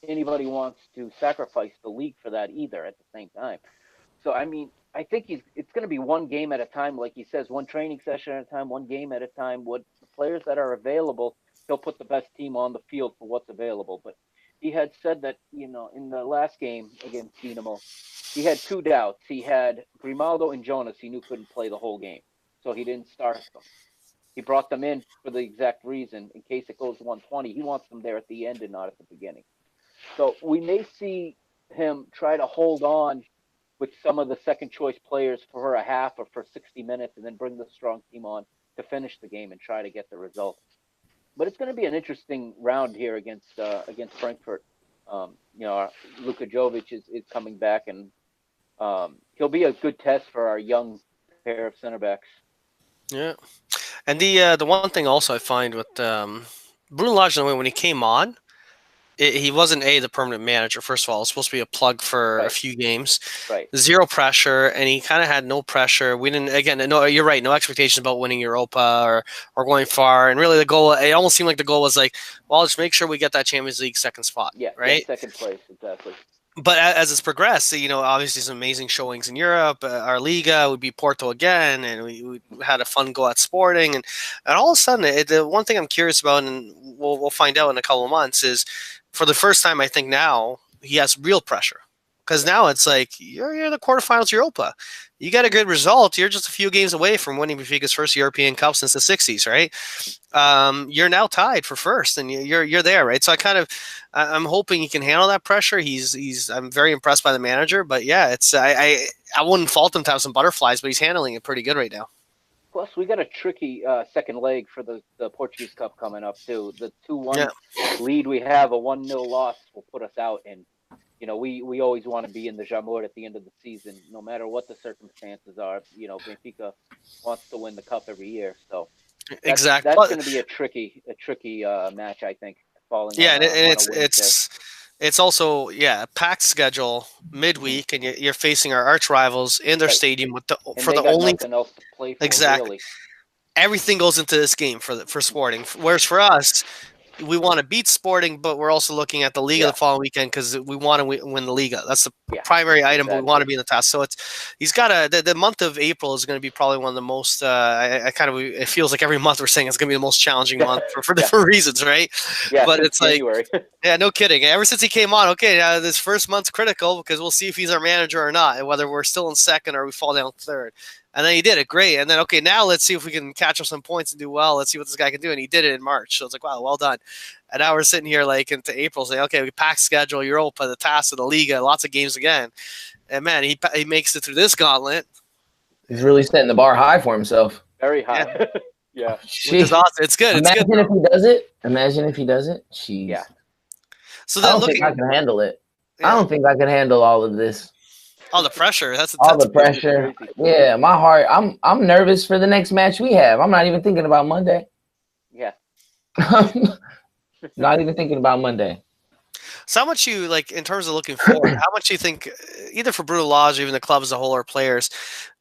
anybody wants to sacrifice the league for that either at the same time. So I mean, I think it's going to be one game at a time, like he says, one training session at a time, one game at a time. What the players that are available, he'll put the best team on the field for what's available. But he had said that in the last game against Dinamo, he had two doubts. He had Grimaldo and Jonas. He knew couldn't play the whole game, so he didn't start them. He brought them in for the exact reason, in case it goes 120. He wants them there at the end and not at the beginning. So we may see him try to hold on with some of the second choice players for a half or for 60 minutes and then bring the strong team on to finish the game and try to get the result. But it's going to be an interesting round here against Frankfurt. Luka Jovic is coming back, and he'll be a good test for our young pair of center backs. Yeah, and the one thing also I find with Bruno Lage, when he came on, he wasn't the permanent manager. First of all, it was supposed to be a plug for a Right. few games. Right. Zero pressure, and he kind of had no pressure. We didn't. Again, no, you're right. No expectations about winning Europa or going far. And really, the goal. It almost seemed like the goal was like, well, just make sure we get that Champions League second spot. Yeah. Right. Second place, exactly. But as it's progressed, obviously some amazing showings in Europe. Our Liga would be Porto again, and we had a fun go at Sporting, and all of a sudden, the one thing I'm curious about, and we'll find out in a couple of months, is for the first time I think now he has real pressure because now it's like you're in the quarterfinals Europa. You get a good result, you're just a few games away from winning Benfica's first European Cup since the '60s, right? You're now tied for first, and you're there, right? So I'm hoping he can handle that pressure. I'm very impressed by the manager, but yeah, it's I wouldn't fault him to have some butterflies, but he's handling it pretty good right now. Plus, we got a tricky second leg for the Portuguese Cup coming up too. The 2-1 Yeah. lead we have, a 1-0 loss will put us out, and we always want to be in the Jamor at the end of the season, no matter what the circumstances are. Benfica wants to win the cup every year, so Exactly. That's going to be a tricky match, I think. Falling Yeah, on and it's also packed schedule midweek, and you're facing our arch rivals in their Right. stadium and they got nothing else to play for. Exactly. Really. Everything goes into this game for Sporting. Whereas for us, we want to beat Sporting, but we're also looking at the Liga the following weekend because we want to win the Liga. That's the primary item, but we want to be in the task. So he's got the month of April is going to be probably one of the most. It feels like every month we're saying it's going to be the most challenging month for different reasons, right? Yeah, but it's January. Yeah, no kidding. Ever since he came on, okay, this first month's critical because we'll see if he's our manager or not, and whether we're still in second or we fall down third. And then he did it great. And then, okay, now let's see if we can catch up some points and do well. Let's see what this guy can do. And he did it in March. So it's like, wow, well done. And now we're sitting here like into April saying, okay, we packed schedule, Europa, the task of the Liga, lots of games again. And man, he makes it through this gauntlet. He's really setting the bar high for himself. Very high. Yeah. Which is awesome. It's good. Imagine if he does it. Imagine if he does it. Jeez. Yeah. So then I don't think I can handle it. Yeah. I don't think I can handle all of this. All the pressure. That's all the pressure. Yeah, my heart. I'm nervous for the next match we have. I'm not even thinking about Monday. Yeah. Not even thinking about Monday. So how much you like in terms of looking forward? How much you think either for Bruno Lage or even the club as a whole or players,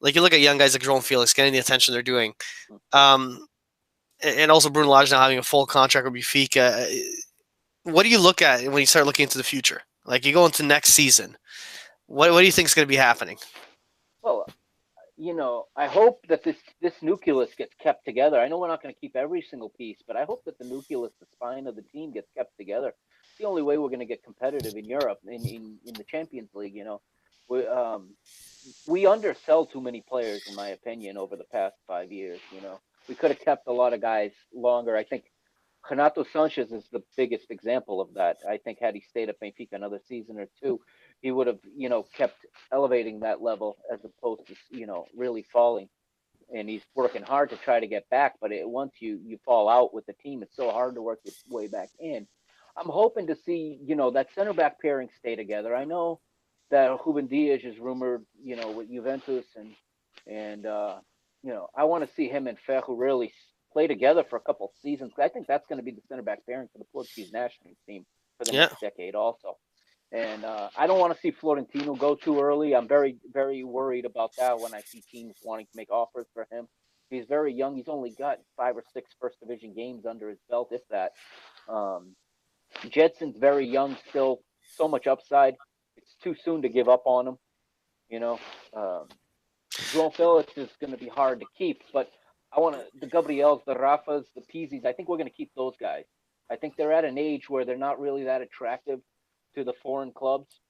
like you look at young guys like João Felix getting the attention they're doing, and also Bruno Lage now having a full contract with Benfica. What do you look at when you start looking into the future? Like you go into next season. What do you think is going to be happening? Well, I hope that this nucleus gets kept together. I know we're not going to keep every single piece, but I hope that the nucleus, the spine of the team, gets kept together. It's the only way we're going to get competitive in Europe, in the Champions League. We undersell too many players, in my opinion, over the past 5 years. We could have kept a lot of guys longer. I think Renato Sanchez is the biggest example of that. I think had he stayed at Benfica another season or two, he would have, kept elevating that level as opposed to, really falling. And he's working hard to try to get back. But once you fall out with the team, it's so hard to work your way back in. I'm hoping to see, that center back pairing stay together. I know that Ruben Dias is rumored, with Juventus and I want to see him and Ferro really play together for a couple of seasons. I think that's going to be the center back pairing for the Portuguese national team for the next decade also. And I don't want to see Florentino go too early. I'm very, very worried about that when I see teams wanting to make offers for him. He's very young. He's only got 5 or 6 first division games under his belt, if that. Jedson's very young still, so much upside. It's too soon to give up on him. João Felix is going to be hard to keep, but I want the Gabriels, the Rafas, the Pizzi's. I think we're going to keep those guys. I think they're at an age where they're not really that attractive to the foreign clubs,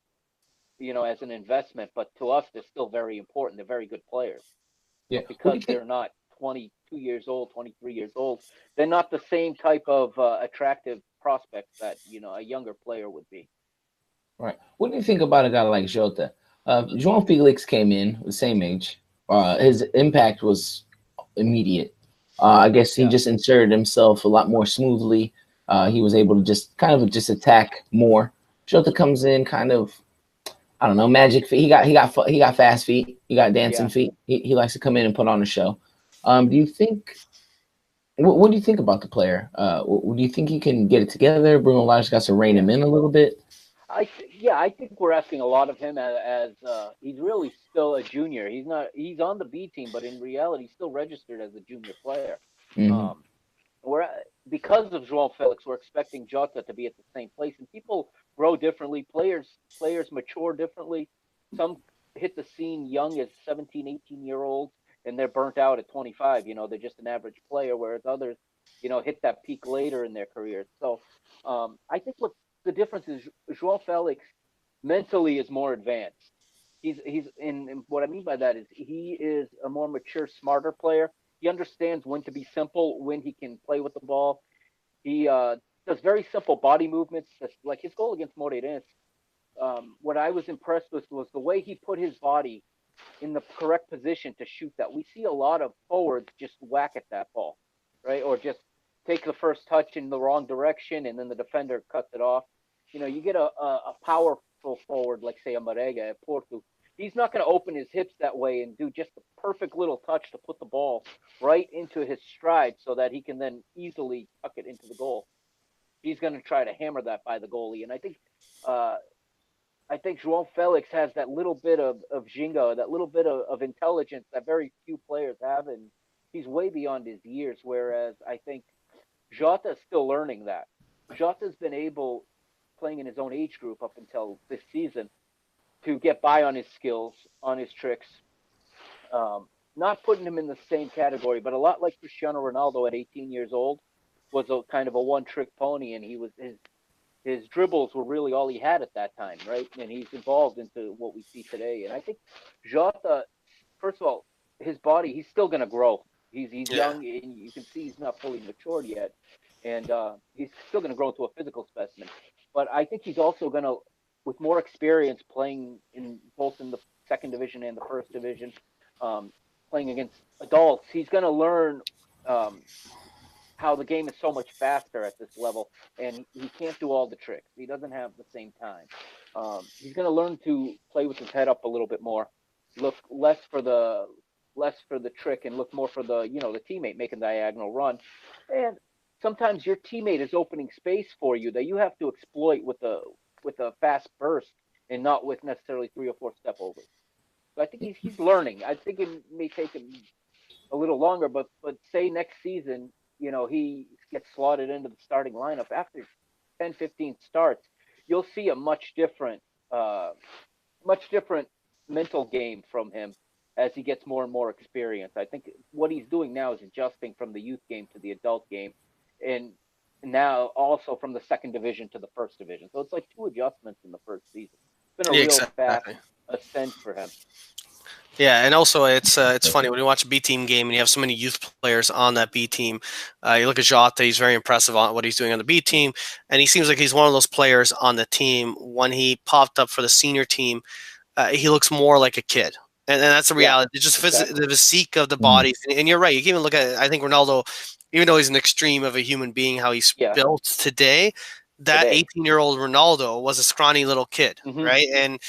as an investment. But to us, they're still very important. They're very good players. Yeah. Because they're not 22 years old, 23 years old, they're not the same type of attractive prospects that, a younger player would be. Right. What do you think about a guy like Jota? João Felix came in the same age. His impact was immediate. I guess he just inserted himself a lot more smoothly. He was able to just attack more. Jota comes in kind of, I don't know, magic feet. He got fast feet. He got dancing feet. He likes to come in and put on a show. Do you think? What do you think about the player? Do you think he can get it together? Bruno Lage got to rein him in a little bit. I think we're asking a lot of him as he's really still a junior. He's on the B team, but in reality, he's still registered as a junior player. Mm-hmm. Because of João Felix, we're expecting Jota to be at the same place, and people grow differently. Players mature differently. Some hit the scene young as 17, 18-year-olds, and they're burnt out at 25. They're just an average player, whereas others, hit that peak later in their careers. So I think what the difference is, João Felix mentally is more advanced. He's and what I mean by that is he is a more mature, smarter player. He understands when to be simple, when he can play with the ball. He does very simple body movements, like his goal against Moreirense. What I was impressed with was the way he put his body in the correct position to shoot that. We see a lot of forwards just whack at that ball, right? Or just take the first touch in the wrong direction, and then the defender cuts it off. You get a powerful forward, like, say, a Marega at Porto. He's not going to open his hips that way and do just the perfect little touch to put the ball right into his stride so that he can then easily tuck it into the goal. He's going to try to hammer that by the goalie. And I think João Felix has that little bit of ginga, that little bit of intelligence that very few players have, and he's way beyond his years, whereas I think Jota is still learning that. Jota's been able, playing in his own age group up until this season, to get by on his skills, on his tricks. Not putting him in the same category, but a lot like Cristiano Ronaldo at 18 years old was a kind of a one-trick pony, and his dribbles were really all he had at that time, right? And he's evolved into what we see today. And I think Jota, first of all, his body, he's still going to grow. He's young, and you can see he's not fully matured yet, and he's still going to grow into a physical specimen. But I think he's also going to, with more experience playing in both in the second division and the first division, playing against adults, he's going to learn how the game is so much faster at this level, and he can't do all the tricks. He doesn't have the same time. He's going to learn to play with his head up a little bit more, look less for the trick, and look more for the the teammate making the diagonal run. And sometimes your teammate is opening space for you that you have to exploit with a fast burst and not with necessarily 3 or 4 step overs. So I think he's learning. I think it may take him a little longer, but say next season, he gets slotted into the starting lineup after 10, 15 starts, you'll see a much different mental game from him as he gets more and more experience. I think what he's doing now is adjusting from the youth game to the adult game, and now also from the second division to the first division. So it's like 2 adjustments in the first season. It's been a real fast ascent for him. Yeah, and also it's funny when you watch a B team game and you have so many youth players on that B team. You look at Jota; he's very impressive on what he's doing on the B team, and he seems like he's one of those players on the team. When he popped up for the senior team, he looks more like a kid, and that's the reality. It's just the physique of the body, and you're right. You can even look at I think Ronaldo, even though he's an extreme of a human being, how he's built today. That 18-year-old Ronaldo was a scrawny little kid, right? And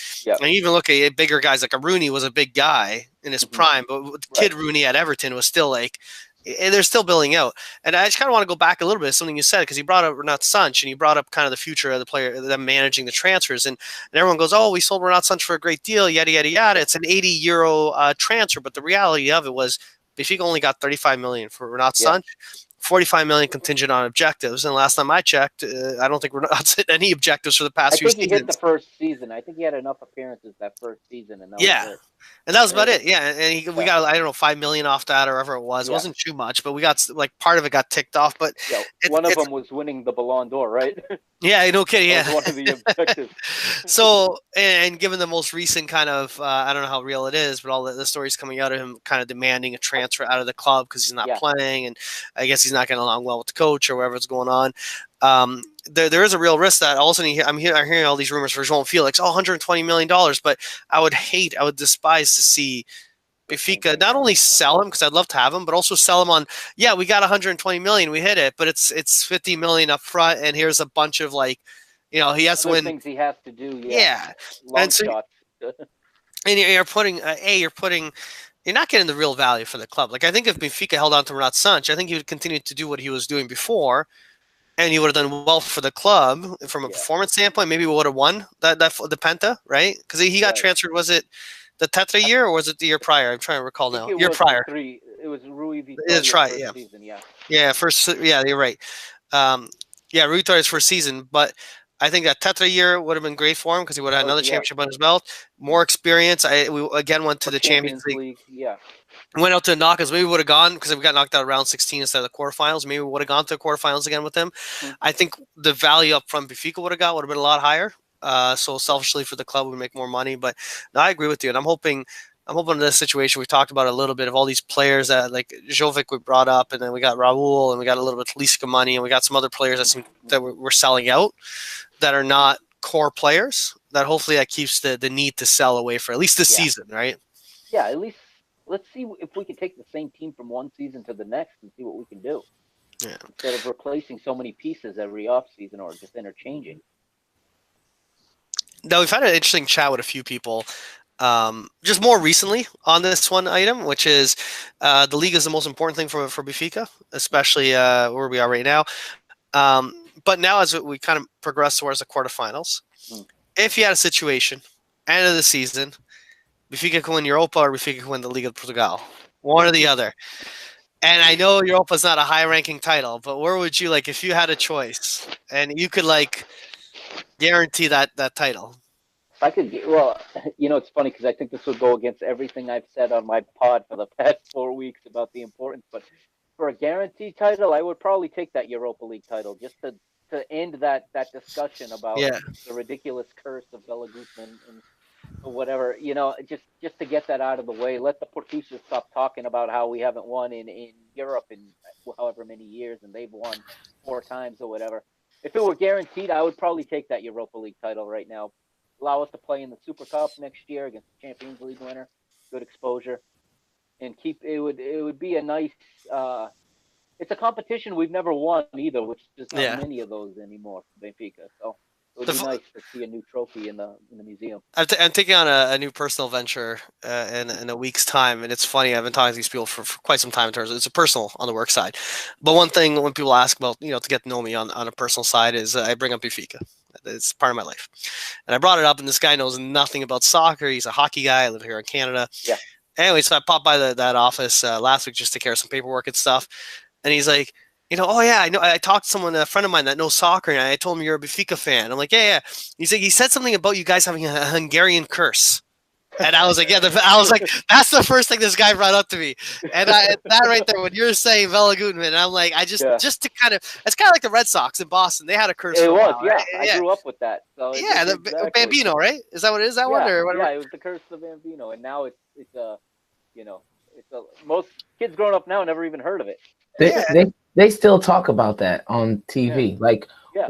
even look at bigger guys like a Rooney was a big guy in his prime, but kid Rooney at Everton was still like, and they're still building out. And I just kind of want to go back a little bit to something you said, because you brought up Renat Sanch and you brought up kind of the future of the player, them managing the transfers. And everyone goes, oh, we sold Renat Sanch for a great deal, yada, yada, yada. It's an 80 euro transfer. But the reality of it was Benfica only got 35 million for Renat Sanch. 45 million contingent on objectives, and last time I checked, I don't think we're not hit any objectives for the past few seasons. I think he hit the first season. I think he had enough appearances that first season, and that was it. And that was about it. Yeah, and we got, I don't know, 5 million off that or whatever it was. It wasn't too much, but we got like part of it got ticked off. But one of them was winning the Ballon d'Or, right? Yeah, no kidding. That was one of the objectives. So, and given the most recent kind of, I don't know how real it is, but all the stories coming out of him kind of demanding a transfer out of the club because he's not playing, and I guess he's not getting along well with the coach or whatever's going on. There is a real risk that all of a sudden I'm hearing all these rumors for João Felix, $120 million, but I would despise to see Benfica not only sell him, because I'd love to have him, but also sell him on, we got 120 million, we hit it, but it's 50 million up front, and here's a bunch of like, he has to win things he has to do. Long shots. And you're not getting the real value for the club. Like, I think if Benfica held on to Renat Sanch, I think he would continue to do what he was doing before, and he would have done well for the club from a performance standpoint. Maybe we would have won the Penta, right? Because he got transferred. Was it the Tetra year, or was it the year prior? I'm trying to recall now. Year prior. It was Rui Vitória. That's right. Season, you're right. Rui Vitória's first season, but I think that Tetra year would have been great for him because he would have had another championship on his belt, more experience. We again went to the Champions League. Went out to knockouts. Maybe we would have gone, because we got knocked out round 16 instead of the quarterfinals. Maybe we would have gone to the quarterfinals again with him. I think the value up front Benfica would have been a lot higher. So selfishly for the club, we make more money. But no, I agree with you, and I'm hoping in this situation we talked about a little bit of all these players that like Jovic we brought up, and then we got Raul, and we got a little bit of Lisca money, and we got some other players that we're selling out that are not core players. That hopefully that keeps the need to sell away for at least this season, right? Yeah, at least let's see if we can take the same team from one season to the next and see what we can do. Yeah. Instead of replacing so many pieces every off season or just interchanging. Now, we've had an interesting chat with a few people just more recently on this one item, which is the league is the most important thing for Benfica, especially where we are right now. But now as we kind of progress towards the quarterfinals, if you had a situation, end of the season, Benfica can win Europa or Benfica can win the Liga de Portugal, one or the other. And I know Europa's not a high-ranking title, but where would you like if you had a choice and you could like guarantee that title? If I could, well, it's funny because I think this would go against everything I've said on my pod for the past 4 weeks about the importance. But for a guaranteed title, I would probably take that Europa League title just to end that discussion about Yeah. the ridiculous curse of Bella Gutmann and whatever. Just to get that out of the way. Let the Portuguese stop talking about how we haven't won in Europe in however many years, and they've won 4 times or whatever. If it were guaranteed, I would probably take that Europa League title right now. Allow us to play in the Super Cup next year against the Champions League winner. Good exposure, and it would be a nice. It's a competition we've never won either, which there's not many of those anymore for Benfica. So it would be nice to see a new trophy in the museum. I'm taking on a new personal venture in a week's time, and it's funny. I've been talking to these people for quite some time in terms of it's a personal on the work side. But one thing when people ask about to get to know me on a personal side is I bring up Benfica. It's part of my life, and I brought it up, and this guy knows nothing about soccer. He's a hockey guy. I live here in Canada. Yeah. Anyway, so I popped by that office last week just to take care of some paperwork and stuff, and he's like, oh yeah, I know. I talked to someone, a friend of mine that knows soccer, and I told him you're a Benfica fan. I'm like, yeah. He's like, he said something about you guys having a Hungarian curse, and I was like, I was like, that's the first thing this guy brought up to me, and that right there, when you're saying Bella Gutmann, I'm like, just to kind of, it's kind of like the Red Sox in Boston. They had a curse. It for a was, while, yeah. Right? I grew up with that. So yeah, the exactly. Bambino, right? Is that what it is? That one or whatever? Yeah, it was the curse of Bambino, and now it's most kids growing up now never even heard of it. They still talk about that on TV.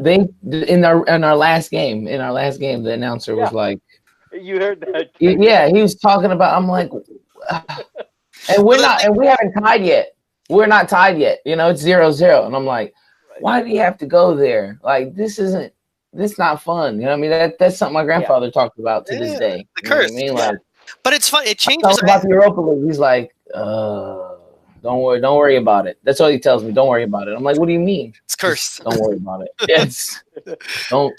They in our last game, the announcer was like, "You heard that?" Yeah, he was talking about. I'm like, and we haven't tied yet. We're not tied yet. It's 0-0, and I'm like, why do you have to go there? Like, this not fun. You know what I mean? That's something my grandfather talked about to this day. The curse. You know what I mean? Like, but it's fun. It changes. About the Europa League, he's like, don't worry about it. That's all he tells me. Don't worry about it. I'm like, what do you mean? It's cursed. Don't worry about it. Yes. Don't.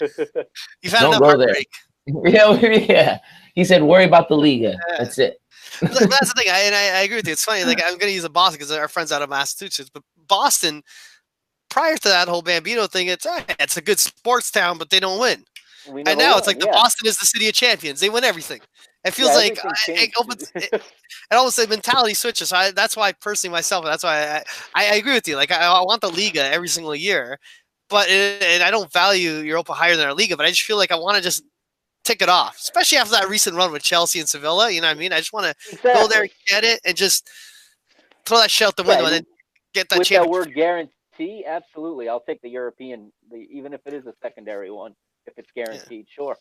You've had don't enough go heartbreak. There. Yeah. He said, worry about the Liga. That's it. That's the thing. I agree with you. It's funny. Like, I'm going to use a Boston because our friends out of Massachusetts, but Boston, prior to that whole Bambino thing, it's a good sports town, but they don't win. And now it's like the Boston is the city of champions. They win everything. It feels like it almost the mentality switches. So that's why personally myself, that's why I agree with you. Like I want the Liga every single year, but and I don't value Europa higher than our Liga. But I just feel like I want to just tick it off, especially after that recent run with Chelsea and Sevilla. You know what I mean? I just want to go there, get it, and just throw that shit out the window and then get that. With that word guarantee, absolutely, I'll take the European, even if it is a secondary one, if it's guaranteed. Sure.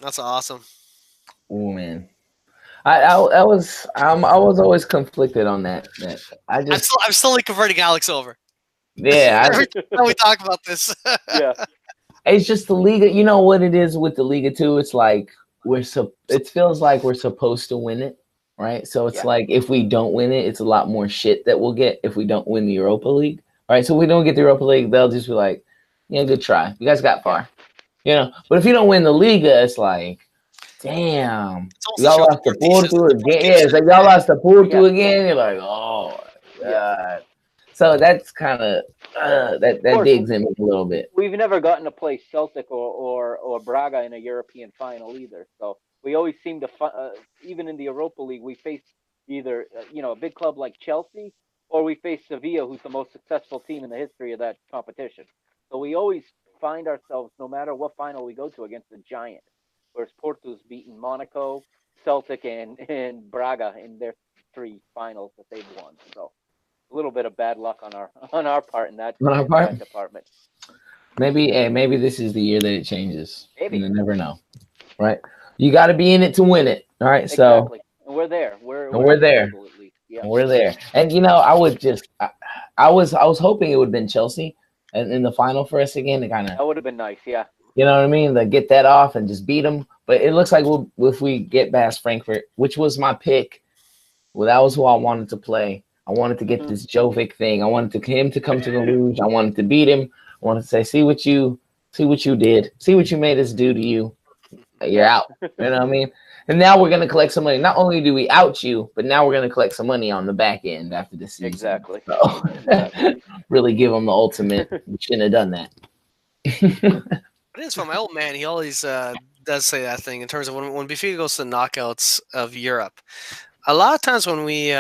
That's awesome. Oh man, I was always conflicted on that. I'm slowly converting Alex over. Yeah, every time we talk about this. Yeah, it's just the Liga. You know what it is with the Liga too? It's like it feels like we're supposed to win it, right? So it's like if we don't win it, it's a lot more shit that we'll get if we don't win the Europa League. Right? So if we don't get the Europa League, they'll just be like, yeah, good try. You guys got far. But if you don't win the Liga, it's like, damn, y'all lost the Porto again. Yeah, it's like y'all lost the Porto again. You're like, oh my god. So that's kind of that digs in me a little bit. We've never gotten to play Celtic or Braga in a European final either. So we always seem to, even in the Europa League, we face either a big club like Chelsea or we face Sevilla, who's the most successful team in the history of that competition. So we always find ourselves, no matter what final we go to, against a giant. Whereas Porto's beaten Monaco, Celtic, and Braga in their 3 finals that they've won. So a little bit of bad luck on our part in that department. Maybe this is the year that it changes. Maybe. You never know, right? You got to be in it to win it. All right, exactly. And we're there. We're there. At least. Yeah. And we're there. And I was hoping it would have been Chelsea and in the final for us again to kind of. That would have been nice. Yeah. You know what I mean? To get that off and just beat them. But it looks like if we get past Frankfurt, which was my pick, that was who I wanted to play. I wanted to get this Jovic thing. I wanted him to come to the Rouge. I wanted to beat him. I wanted to say, see what you did. See what you made us do to you. You're out. You know what I mean? And now we're gonna collect some money. Not only do we out you, but now we're gonna collect some money on the back end after the season. Exactly. So, Exactly. really give them the ultimate. We shouldn't have done that. It is from my old man. He always does say that thing in terms of when Benfica goes to the knockouts of Europe. A lot of times when we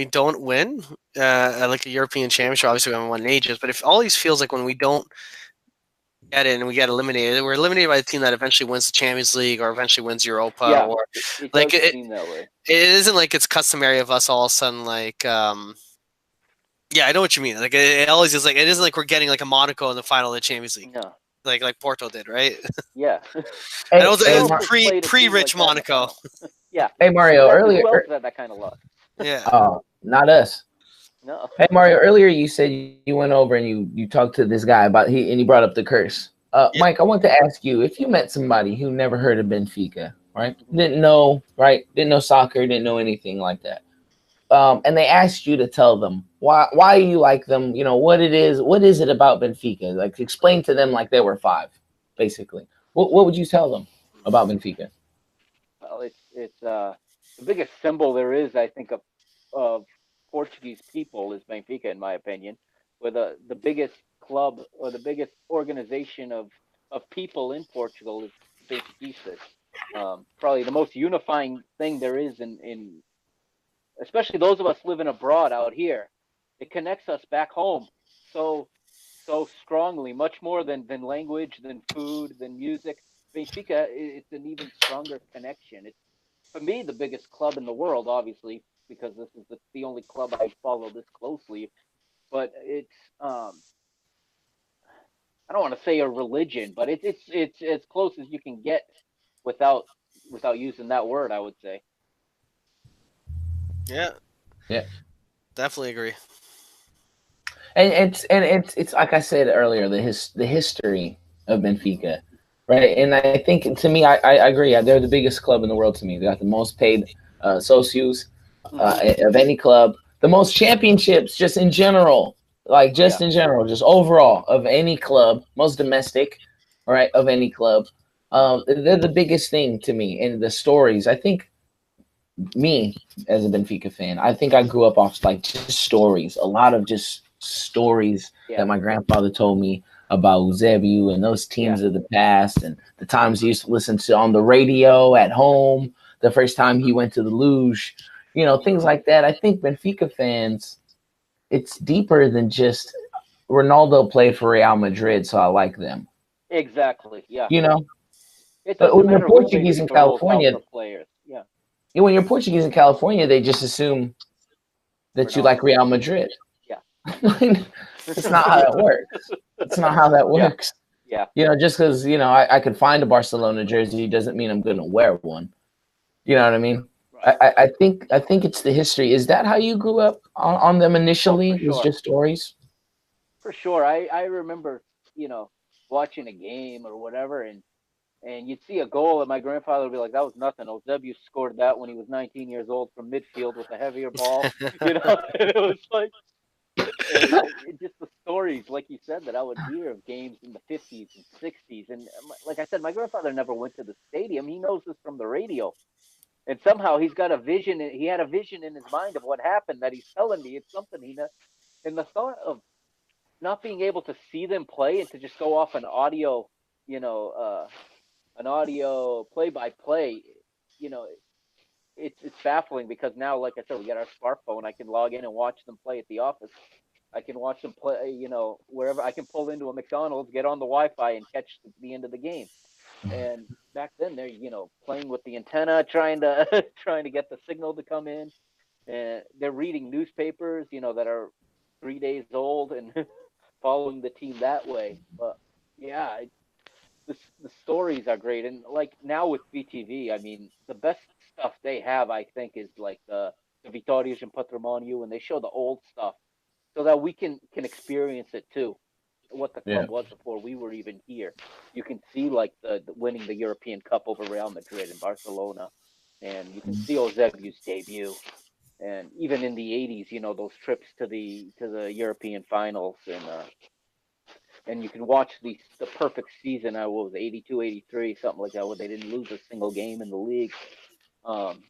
don't win, like a European championship, obviously we haven't won in ages. But if always feels like when we don't get it and we get eliminated, we're eliminated by the team that eventually wins the Champions League or eventually wins Europa, Yeah, or it like does seem that way. it isn't like it's customary of us all of a sudden like. Yeah, I know what you mean. Like it always is like it isn't like we're getting like a Monaco in the final of the Champions League, No. like Porto did, right? Yeah. I know it Hey, was Who else has played a pre team Rich like that in the Monaco. final? Yeah. hey Mario, Exactly. earlier. Who else had that kind of luck? Yeah. Oh, not us. No. Hey Mario, earlier you said you went over and you talked to this guy about he brought up the curse. Yeah. Mike, I want to ask you if you met somebody who never heard of Benfica, right? Didn't know, right? Didn't know soccer, didn't know anything like that. And they asked you to tell them why you like them, you know, what is it about Benfica? Like explain to them like they were five, basically. What would you tell them about Benfica? Well, it's the biggest symbol there is, I think, of Portuguese people is Benfica, in my opinion. Where the biggest club or the biggest organization of people in Portugal is Benfiquistas. Probably the most unifying thing there is in especially those of us living abroad out here. It connects us back home so strongly, much more than language, than food, than music. Benfica, it's an even stronger connection. It's for me the biggest club in the world, obviously, because this is the only club I follow this closely. But it's I don't want to say a religion, but it's as close as you can get without using that word, I would say. Yeah. Yeah. Definitely agree. And it's like I said earlier, the history of Benfica, right? And I think to me, I agree. They're the biggest club in the world to me. They got the most paid socios of any club, the most championships just in general, like just in general, just overall of any club, most domestic, right, of any club. They're the biggest thing to me, and the stories. I think me as a Benfica fan, I think I grew up off like just stories, a lot of just stories that my grandfather told me about Eusebio and those teams of the past and the times he used to listen to on the radio at home, the first time he went to the luge, you know, things like that. I think Benfica fans, it's deeper than just Ronaldo played for Real Madrid, so I like them. Exactly. Yeah. You know, It but doesn't when you're matter who they Portuguese see in for those California, Alpha players. Yeah. when you're Portuguese in California, they just assume that you like Ronaldo. Real Madrid. Yeah. It's not how that works. It's not how that works. Yeah. You know, just because, you know, I could find a Barcelona jersey doesn't mean I'm going to wear one. You know what I mean? Right. I think it's the history. Is that how you grew up on them initially? Oh, for It was sure. just stories? For sure. I remember, watching a game or whatever, and you'd see a goal, and my grandfather would be like, "That was nothing. Eusebio scored that when he was 19 years old from midfield with a heavier ball." And it was like, just the stories, like you said, that I would hear of games in the 50s and 60s. And like I said, my grandfather never went to the stadium. He knows this from the radio. And somehow he's got a vision. He had a vision in his mind of what happened that he's telling me. It's something he knows. And the thought of not being able to see them play and to just go off an audio play by play, you know, it's baffling because now, like I said, we got our smartphone. I can log in and watch them play at the office. I can watch them play, wherever. I can pull into a McDonald's, get on the Wi-Fi, and catch the end of the game. And back then, they're playing with the antenna, trying to trying to get the signal to come in. And they're reading newspapers, that are 3 days old and following the team that way. But yeah, the stories are great. And like now with BTV, I mean, the best stuff they have, I think, is like the Vitórias and Patrimonio, and they show the old stuff so that we can experience it too. What the club was before we were even here. You can see like the winning the European Cup over Real Madrid and Barcelona, and you can see Eusebio's debut. And even in the 80s, those trips to the European finals, and and you can watch the perfect season. I was 82, 83, something like that, where they didn't lose a single game in the league. Um,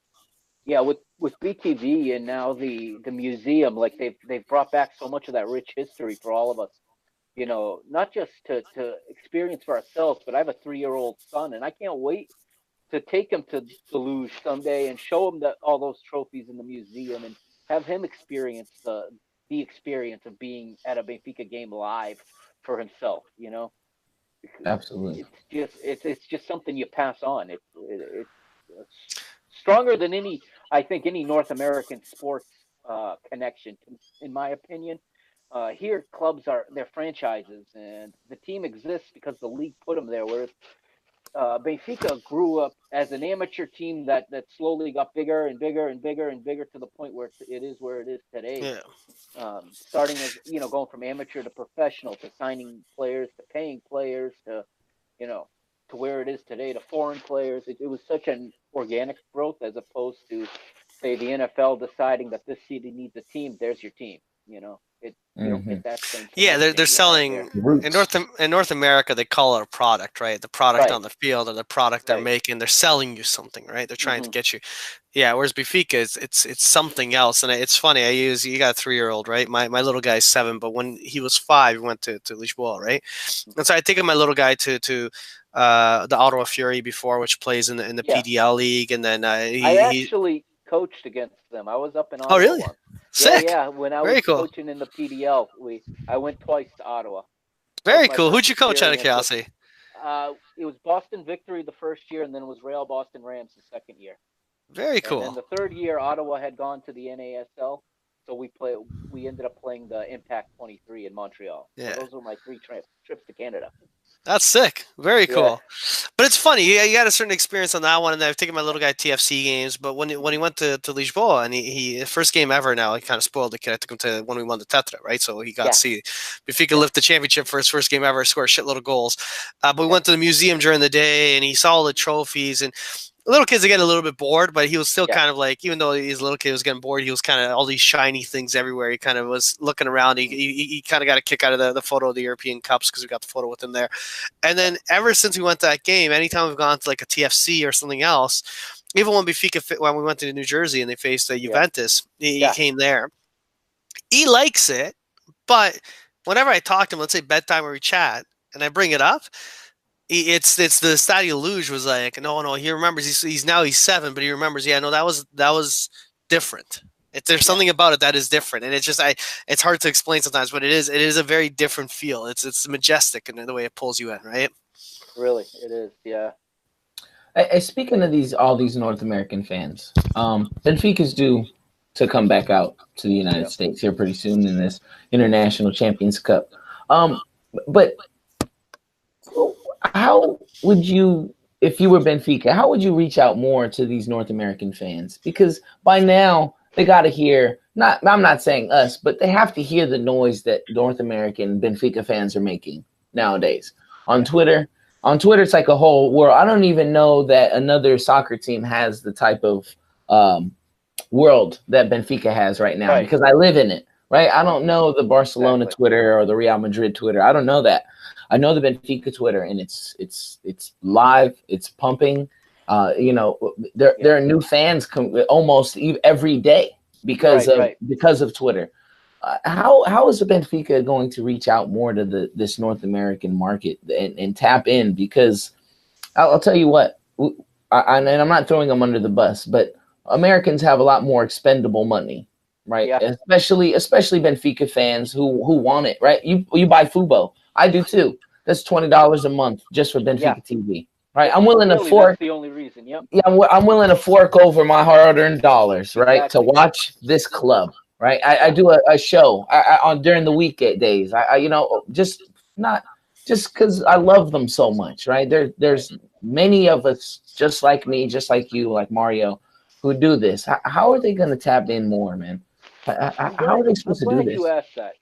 yeah, with BTV and now the museum, like they've brought back so much of that rich history for all of us. Not just to experience for ourselves, but I have a 3-year-old son, and I can't wait to take him to the Luge someday and show him all those trophies in the museum and have him experience the experience of being at a Benfica game live for himself. Because Absolutely. it's just something you pass on. It's stronger than any North American sports connection, in my opinion. Here, clubs they're franchises, and the team exists because the league put them there. Whereas Benfica grew up as an amateur team that slowly got bigger and bigger and bigger and bigger to the point where it is where it is today. Yeah. Starting as going from amateur to professional, to signing players, to paying players, you know to where it is today, to foreign players. It was such an organic growth as opposed to, say, the NFL deciding that this city needs a team. There's your team. You don't get that same Yeah, connection they're you have selling there. Roots. in North America. They call it a product, right? The product Right. on the field or the product they're Right. making. They're selling you something, right? They're trying to Mm-hmm. get you. Yeah. Whereas Benfica is it's something else, and it's funny. You got a 3-year-old, right? My little guy's 7, but when he was 5, he went to Lisboa, right? And so I taken my little guy to the Ottawa Fury before, which plays in the Yeah. PDL league, and then I he. actually coached against them. I was up in Oh, Ottawa really? once. Yeah, Sick. yeah. When I was Very cool. coaching in the PDL, I went twice to Ottawa. That was Very my cool. first Who'd you coach out of experience with. curiosity? It was Boston Victory the first year, and then it was Real Boston Rams the second year. Very And then cool. the third year, Ottawa had gone to the NASL, so we ended up playing the Impact 23 in Montreal. So Yeah. those were my 3 trips to Canada. That's sick. Very Yeah, cool. But it's funny. You got a certain experience on that one, and I've taken my little guy TFC games. But when he went to Lisboa, and he first game ever, now he kind of spoiled the kid. I took him to when we won the Tetra, right? So he got yeah, to see Benfica yeah, lift the championship for his first game ever, score a shitload of goals. But we yeah, went to the museum during the day, and he saw all the trophies. And little kids are getting a little bit bored, but he was still yeah. kind of like, even though he's a little kid, was getting bored. He was kind of all these shiny things everywhere. He kind of was looking around. He kind of got a kick out of the photo of the European Cups because we got the photo with him there. And Yeah. then ever since we went to that game, anytime we've gone to like a TFC or something else, even when when we went to New Jersey and they faced Yeah. Juventus, he Yeah. came there. He likes it, but whenever I talk to him, let's say bedtime or we chat, and I bring it up, it's the Stadio Luge was like, no, he remembers. He's 7, but he remembers. Yeah, no, that was different. There's Yeah. something about it that is different, and it's hard to explain sometimes, but it is a very different feel. It's majestic in the way it pulls you in, right? Really, it is. Yeah. Speaking of all these North American fans, Benfica's due to come back out to the United Yeah. States here pretty soon in this International Champions Cup. But how would you, if you were Benfica, how would you reach out more to these North American fans? Because by now they got to hear, I'm not saying us, but they have to hear the noise that North American Benfica fans are making nowadays on Twitter. On Twitter, it's like a whole world. I don't even know that another soccer team has the type of world that Benfica has right now, because I live in it, right? I don't know the Barcelona Twitter or the Real Madrid Twitter. I don't know that. I know the Benfica Twitter, and it's live. It's pumping. There are new fans almost every day because of Twitter. How is the Benfica going to reach out more to this North American market and tap in? Because I'll tell you what, and I'm not throwing them under the bus, but Americans have a lot more expendable money, right? Yeah. Especially Benfica fans who want it, right? You buy Fubo. I do too. That's $20 a month just for Benfica TV, right? I'm willing to fork. That's the only reason. Yep. Yeah, I'm willing to fork over my hard-earned dollars, right, to watch this club, right? I do a show on during the weekdays. Just because I love them so much, right? There's many of us just like me, just like you, like Mario, who do this. How are they going to tap in more, man? How are they supposed to do this? You asked that,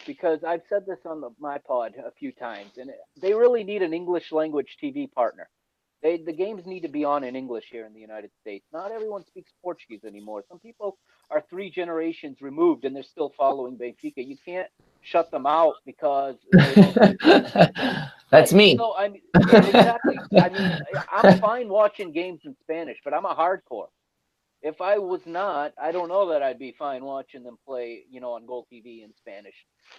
because I've said this on my pod a few times, and they really need an English language TV partner. The games need to be on in English here in the United States. Not everyone speaks Portuguese anymore. Some people are 3 generations removed and they're still following Benfica. You can't shut them out because they don't speak English. That's Right. me. So I mean, exactly. I mean, I'm fine watching games in Spanish, but I'm a hardcore. If I was not, I don't know that I'd be fine watching them play, on Gold TV in Spanish.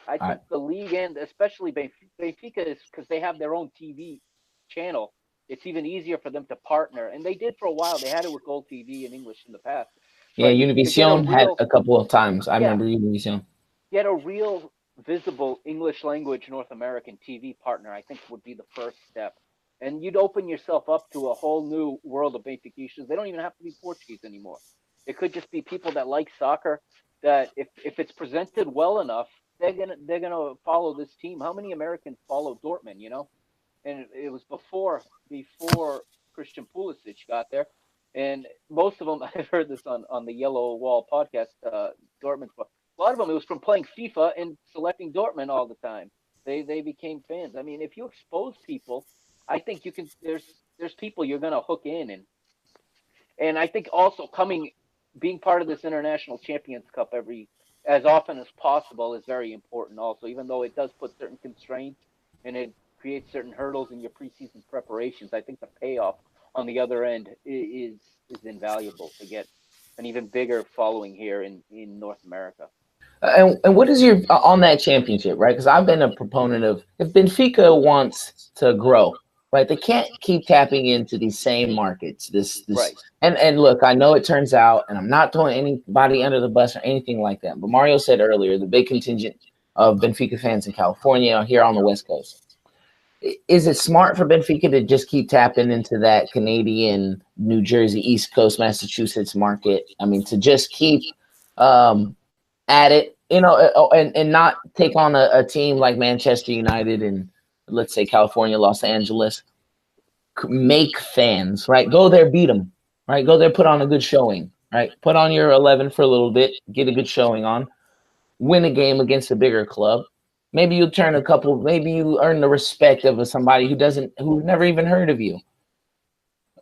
I All right. think the league and especially Benfica is because they have their own TV channel. It's even easier for them to partner, and they did for a while. They had it with Gold TV in English in the past, Yeah, but to get a Univision had real, a couple of times. I yeah, remember Univision. get a real visible English language North American TV partner, I think would be the first step. And you'd open yourself up to a whole new world of Benfiquistas. They don't even have to be Portuguese anymore. It could just be people that like soccer. That if it's presented well enough, they're gonna follow this team. How many Americans follow Dortmund? And it was before Christian Pulisic got there, and most of them I've heard this on the Yellow Wall podcast, Dortmund's. A lot of them it was from playing FIFA and selecting Dortmund all the time. They became fans. I mean, if you expose people, I think you can. There's people you're gonna hook in, and I think also being part of this International Champions Cup as often as possible is very important. Also, even though it does put certain constraints and it creates certain hurdles in your preseason preparations, I think the payoff on the other end is invaluable to get an even bigger following here in North America. And what is your on that championship, right? Because I've been a proponent of if Benfica wants to grow, right? They can't keep tapping into these same markets. This Right. and look, I know it turns out, and I'm not throwing anybody under the bus or anything like that. But Mario said earlier, the big contingent of Benfica fans in California are here on the West Coast. Is it smart for Benfica to just keep tapping into that Canadian, New Jersey, East Coast, Massachusetts market? I mean, to just keep at it, and not take on a team like Manchester United and let's say California, Los Angeles, make fans, right? Go there, beat them, right? Go there, put on a good showing, right? Put on your 11 for a little bit, get a good showing on, win a game against a bigger club. Maybe you maybe you earn the respect of somebody who's never even heard of you,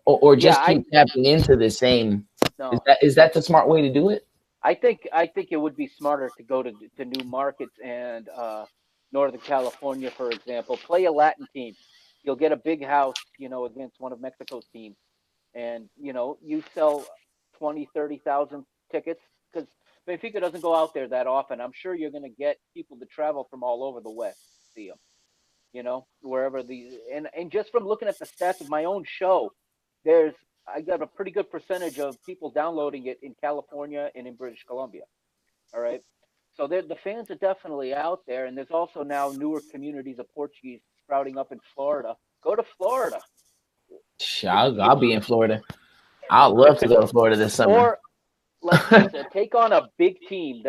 or just keep tapping into the same. No, Is that the smart way to do it? I think it would be smarter to go to new markets and Northern California, for example. Play a Latin team. You'll get a big house, against one of Mexico's teams, and you sell 20, 30,000 tickets because Benfica doesn't go out there that often. I'm sure you're going to get people to travel from all over the West to see them. Wherever and just from looking at the stats of my own show, I got a pretty good percentage of people downloading it in California and in British Columbia. All right. So the fans are definitely out there. And there's also now newer communities of Portuguese sprouting up in Florida. Go to Florida. I'll be in Florida. I'd love to go to Florida this summer. Or like take on a big team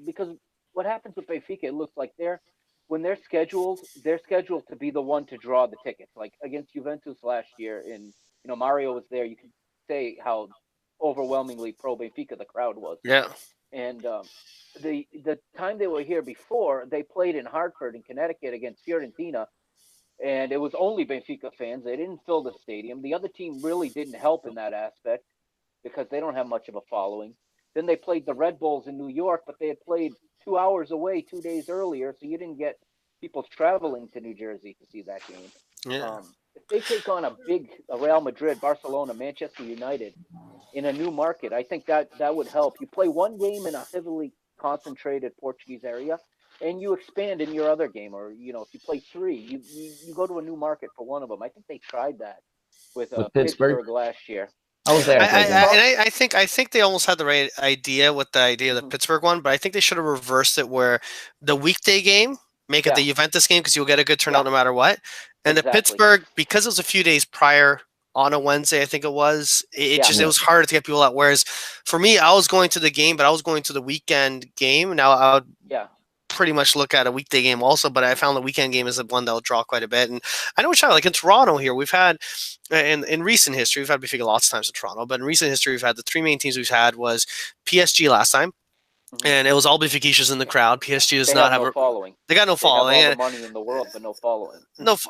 because what happens with Benfica, it looks like when they're scheduled to be the one to draw the tickets. Like against Juventus last year Mario was there. You can say how overwhelmingly pro Benfica the crowd was. Yeah. And the time they were here before, they played in Hartford in Connecticut against Fiorentina, and it was only Benfica fans. They didn't fill the stadium. The other team really didn't help in that aspect because they don't have much of a following. Then they played the Red Bulls in New York, but they had played 2 hours away 2 days earlier, so you didn't get people traveling to New Jersey to see that game. Yeah. If they take on a Real Madrid, Barcelona, Manchester United in a new market, I think that would help. You play one game in a heavily concentrated Portuguese area, and you expand in your other game. Or if you play three, you go to a new market for one of them. I think they tried that with Pittsburgh last year. I was there. I think they almost had the right idea with the idea of the Pittsburgh one, but I think they should have reversed it where the weekday game, make it the Juventus game because you'll get a good turnout no matter what. And the Pittsburgh, because it was a few days prior on a Wednesday, I think it was, it was harder to get people out. Whereas for me, I was going to the game, but I was going to the weekend game. Now I would pretty much look at a weekday game also, but I found the weekend game is the one that will draw quite a bit. And I know we're trying, like in Toronto here, we've had, in recent history, we've had Benfica lots of times in Toronto, but in recent history, we've had the three main teams we've had was PSG last time, and it was all Benfiquistas in the crowd. PSG does They not have have no following. They got no They have following. all the And money in the world, but no following.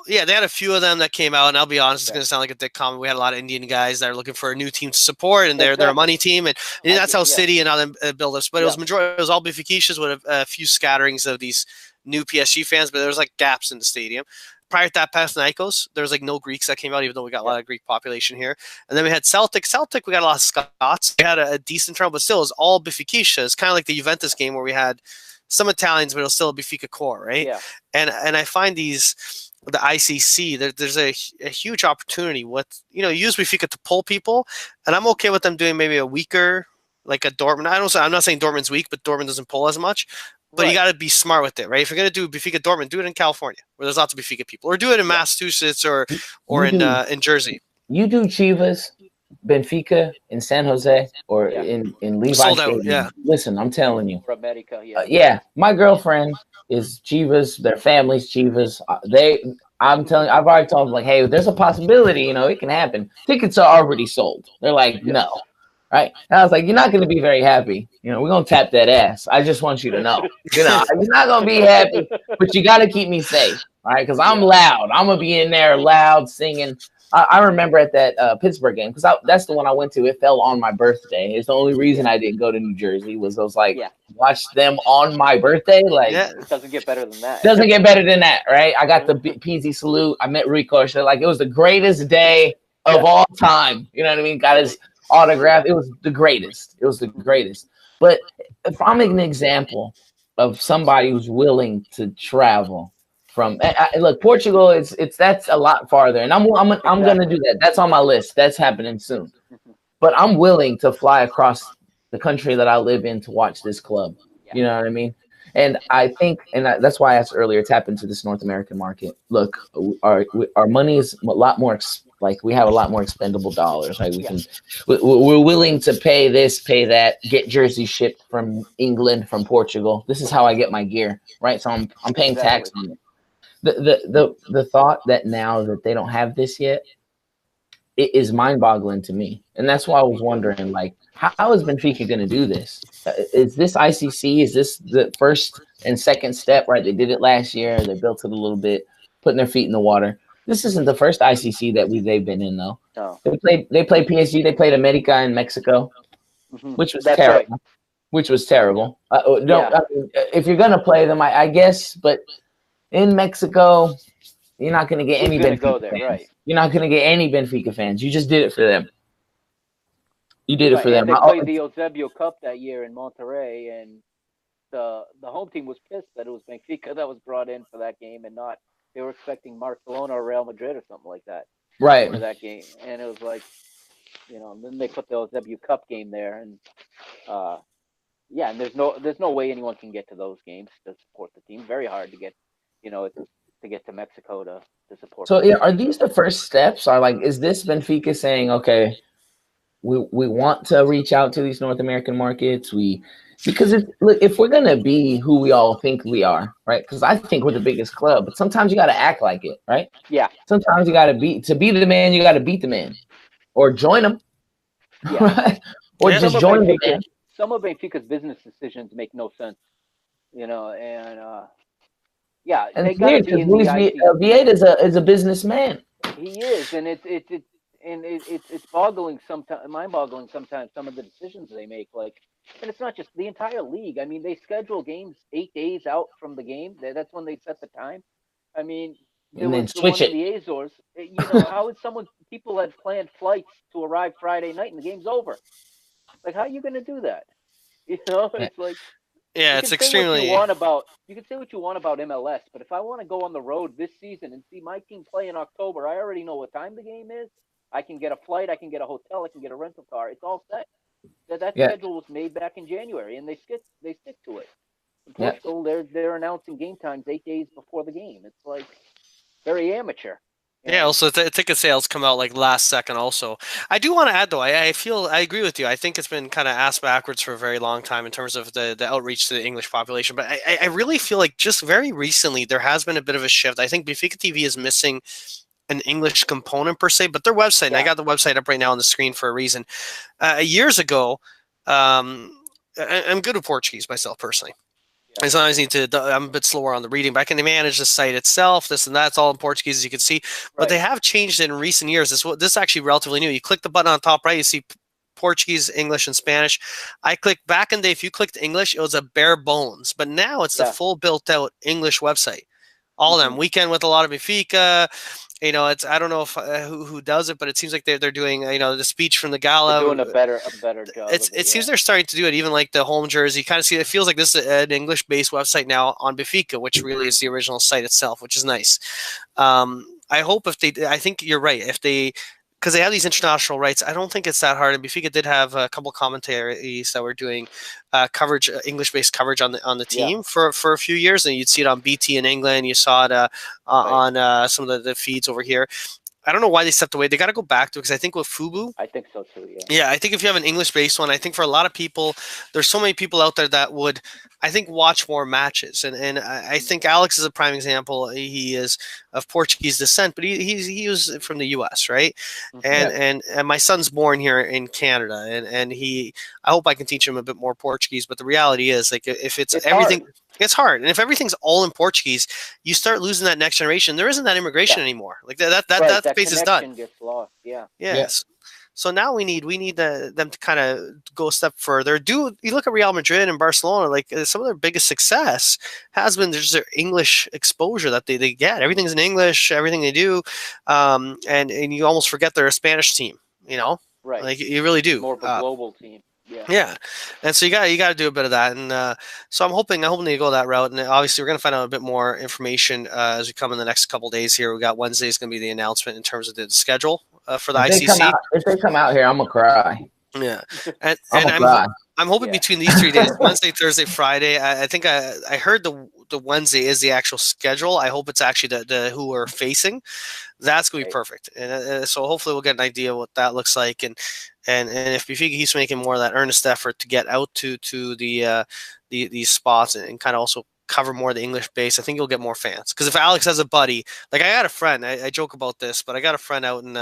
yeah, they had a few of them that came out, and I'll be honest, it's Yeah. going to sound like a dick comment. We had a lot of Indian guys that are looking for a new team to support, and they're a Exactly. money team, and that's how Yeah. City and other build ups. But it was all Benfiquistas with a few scatterings of these new PSG fans, but there was like gaps in the stadium. Prior to that, Panathinaikos, there was like no Greeks that came out, even though we got a lot of Greek population here. And then we had Celtic. Celtic, we got a lot of Scots. We had a decent turnout, but still, it was all Benfica. It's kind of like the Juventus game where we had some Italians, but it was still a Benfica core, right? Yeah. And I find the ICC, there's a huge opportunity with, use Benfica to pull people, and I'm okay with them doing maybe a weaker, like a Dortmund. I'm not saying Dortmund's weak, but Dortmund doesn't pull as much. But you got to be smart with it, right? If you're going to do Benfica Dortmund, do it in California, where there's lots of Benfica people, or do it in Massachusetts or in Jersey. You do Chivas, Benfica in San Jose, or in Levi Sold out, Stadium. yeah. Listen, I'm telling you. America, my girlfriend is Chivas. Their family's Chivas. I'm telling you, I've already told them, like, hey, there's a possibility, it can happen. Tickets are already sold. They're like, no. Right. And I was like, you're not going to be very happy. We're going to tap that ass. I just want you to know. You're not going to be happy, but you got to keep me safe. All right. Because I'm loud. I'm going to be in there loud singing. I remember at that Pittsburgh game, because that's the one I went to. It fell on my birthday. It's the only reason I didn't go to New Jersey was I was like, watch them on my birthday. Like, it doesn't get better than that. Doesn't get better than that, right? I got the PZ salute. I met Rico. Like, it was the greatest day of all time. You know what I mean? Got his autograph. It was the greatest. But if I'm an example of somebody who's willing to travel from, look, Portugal, that's a lot farther, and I'm gonna do that. That's on my list. That's happening soon. But I'm willing to fly across the country that I live in to watch this club. You know what I mean? And I think, that's why I asked earlier, tap into this North American market. Look, our money is a lot more. We have a lot more expendable dollars, right? We're willing to pay this, pay that, get jerseys shipped from England, from Portugal. This is how I get my gear, right? So I'm paying tax on it. The thought that now that they don't have this yet, it is mind-boggling to me, and that's why I was wondering, like, how is Benfica going to do this? Is this ICC? Is this the first and second step? Right? They did it last year. They built it a little bit, putting their feet in the water. This isn't the first ICC that they've been in, though. No. They played PSG. They played America in Mexico, which was terrible. Right. Which was terrible. If you're gonna play them, I guess, but in Mexico, you're not gonna get any Benfica fans. Right. You're not gonna get any Benfica fans. You just did it for them. You did it for them. They played the Eusebio Cup that year in Monterrey, and the home team was pissed that it was Benfica that was brought in for that game, and not. They were expecting Barcelona or Real Madrid or something like that, right? For that game, and it was like, and then they put the Eusebio Cup game there, and and there's no way anyone can get to those games to support the team. Very hard to get, to get to Mexico to support. So are these the first steps? Is this Benfica saying, okay, we want to reach out to these North American markets? Because if we're gonna be who we all think we are, right? Because I think we're the biggest club, but sometimes you got to act like it, right? Yeah. Sometimes you got to be the man. You got to beat the man, or join them, right? Or just join the man. Some of Benfica's business decisions make no sense, and they got to be in the ICC. Vieira is a businessman. He is, and it's boggling sometimes, mind-boggling sometimes. Some of the decisions they make, and it's not just the entire league. I mean, they schedule games 8 days out from the game. That's when they set the time. I mean, and then switch it. In the Azores, how would people had planned flights to arrive Friday night and the game's over? Like, how are you going to do that? It's like, it's extremely. You can say what you want about MLS, but if I want to go on the road this season and see my team play in October, I already know what time the game is. I can get a flight, I can get a hotel, I can get a rental car. It's all set. That schedule was made back in January, and they stick to it. In Portugal, they're announcing game times 8 days before the game. It's like very amateur. Yeah, also ticket sales come out last second also. I do want to add, though, I agree with you. I think it's been kind of ass backwards for a very long time in terms of the outreach to the English population. But I really feel like just very recently there has been a bit of a shift. I think Benfica TV is missing an English component per se, but their website, and I got the website up right now on the screen for a reason. Years ago, I'm good with Portuguese myself personally. Yeah. As long as I need to, I'm a bit slower on the reading, but I can manage the site itself. This and that's all in Portuguese, as you can see. But they Right. have changed it in recent years. This is actually relatively new. You click the button on top right, you see Portuguese, English, and Spanish. I clicked back in the day. If you clicked English, it was a bare bones. But now it's the Yeah. full built-out English website. All of them. Mhm. Weekend with a lot of Benfica. It's I don't know if who does it, but it seems like they're doing the speech from the They're gala. doing a better job of It seems yeah. they're starting to do it. Even like the home jersey, kind of see it feels like this is an English based website now on Benfica, which really is the original site itself, which is nice. I hope if they, I think you're right. If they, because they have these international rights, I don't think it's that hard. And Benfica did have a couple commentaries that were doing coverage, English-based coverage on the Yeah. team for a few years, and you'd see it on BT in England. You saw it Right. on some of the feeds over here. I don't know why they stepped away. They got to go back to it because I think with Fubu, I think so too. Yeah. yeah, I think if you have an English-based one, I think for a lot of people, there's so many people out there that would, I think, watch more matches. And I think Alex is a prime example. He is of Portuguese descent, but he was from the U.S., right? Mhm. And my son's born here in Canada, and I hope I can teach him a bit more Portuguese. But the reality is, like, if it's everything. hard. It's hard, and if everything's all in Portuguese, you start losing that next generation. There isn't that immigration Yeah. anymore. Like that Right. That space is connection done. gets lost. Yeah. Yes. So now we need them to kind of go a step further. You look at Real Madrid and Barcelona, like some of their biggest success has been just their English exposure that they get. Everything's in English, everything they do, and you almost forget they're a Spanish team. Right. Like you really do. More of a global team. Yeah. Yeah, and so you got to do a bit of that, and so I'm hoping they go that route, and obviously we're going to find out a bit more information as we come in the next couple of days here. We got Wednesday is going to be the announcement in terms of the schedule for the ICC. If they come out here, I'm gonna cry. Yeah, and I'm gonna cry. I'm hoping Yeah. between these 3 days, Wednesday, Thursday, Friday. I think I heard the Wednesday is the actual schedule. I hope it's actually the who we're facing. That's gonna be Right. perfect, and so hopefully we'll get an idea what that looks like, and if Benfica keeps making more of that earnest effort to get out to these spots and kind of also cover more of the English base, I think you'll get more fans. Because if Alex has a buddy, like I got a friend, I joke about this, but I got a friend out in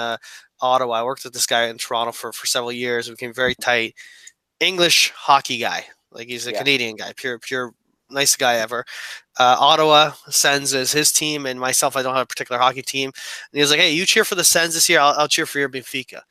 Ottawa. I worked with this guy in Toronto for several years. We became very tight. English hockey guy, like he's a Yeah. Canadian guy, pure nice guy ever. Ottawa Sens is his team, and myself, I don't have a particular hockey team. And he was like, "Hey, you cheer for the Sens this year. I'll cheer for your Benfica."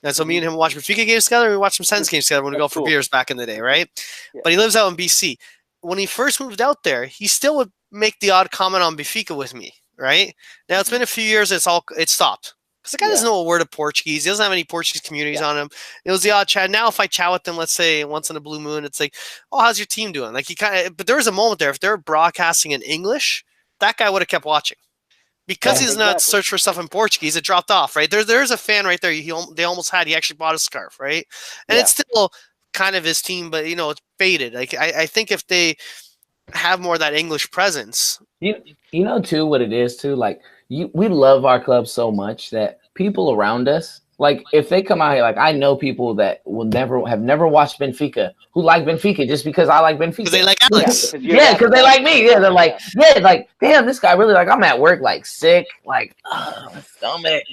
And so me and him watch Benfica games together. We watch some Sens games together when we go That's for cool. beers back in the day, right? Yeah. But he lives out in BC. When he first moved out there, he still would make the odd comment on Benfica with me, right? Now it's been a few years. It stopped. Because the guy doesn't know a word of Portuguese. He doesn't have any Portuguese communities on him. It was the odd chat. Now, if I chat with them, let's say once in a blue moon, it's like, "Oh, how's your team doing?" Like but there was a moment there. If they're broadcasting in English, that guy would have kept watching. Because he does not search for stuff in Portuguese, it dropped off, right? There's a fan right there. They almost had. He actually bought a scarf, right? And it's still kind of his team, but it's faded. Like I think if they have more of that English presence, you know too what it is too. Like we love our club so much that people around us, like if they come out here, like I know people that have never watched Benfica who like Benfica just because I like Benfica. Because they like Alex. Yeah, because they like me. Yeah, they're like, like, damn, this guy really like. I'm at work, like sick, like, my stomach.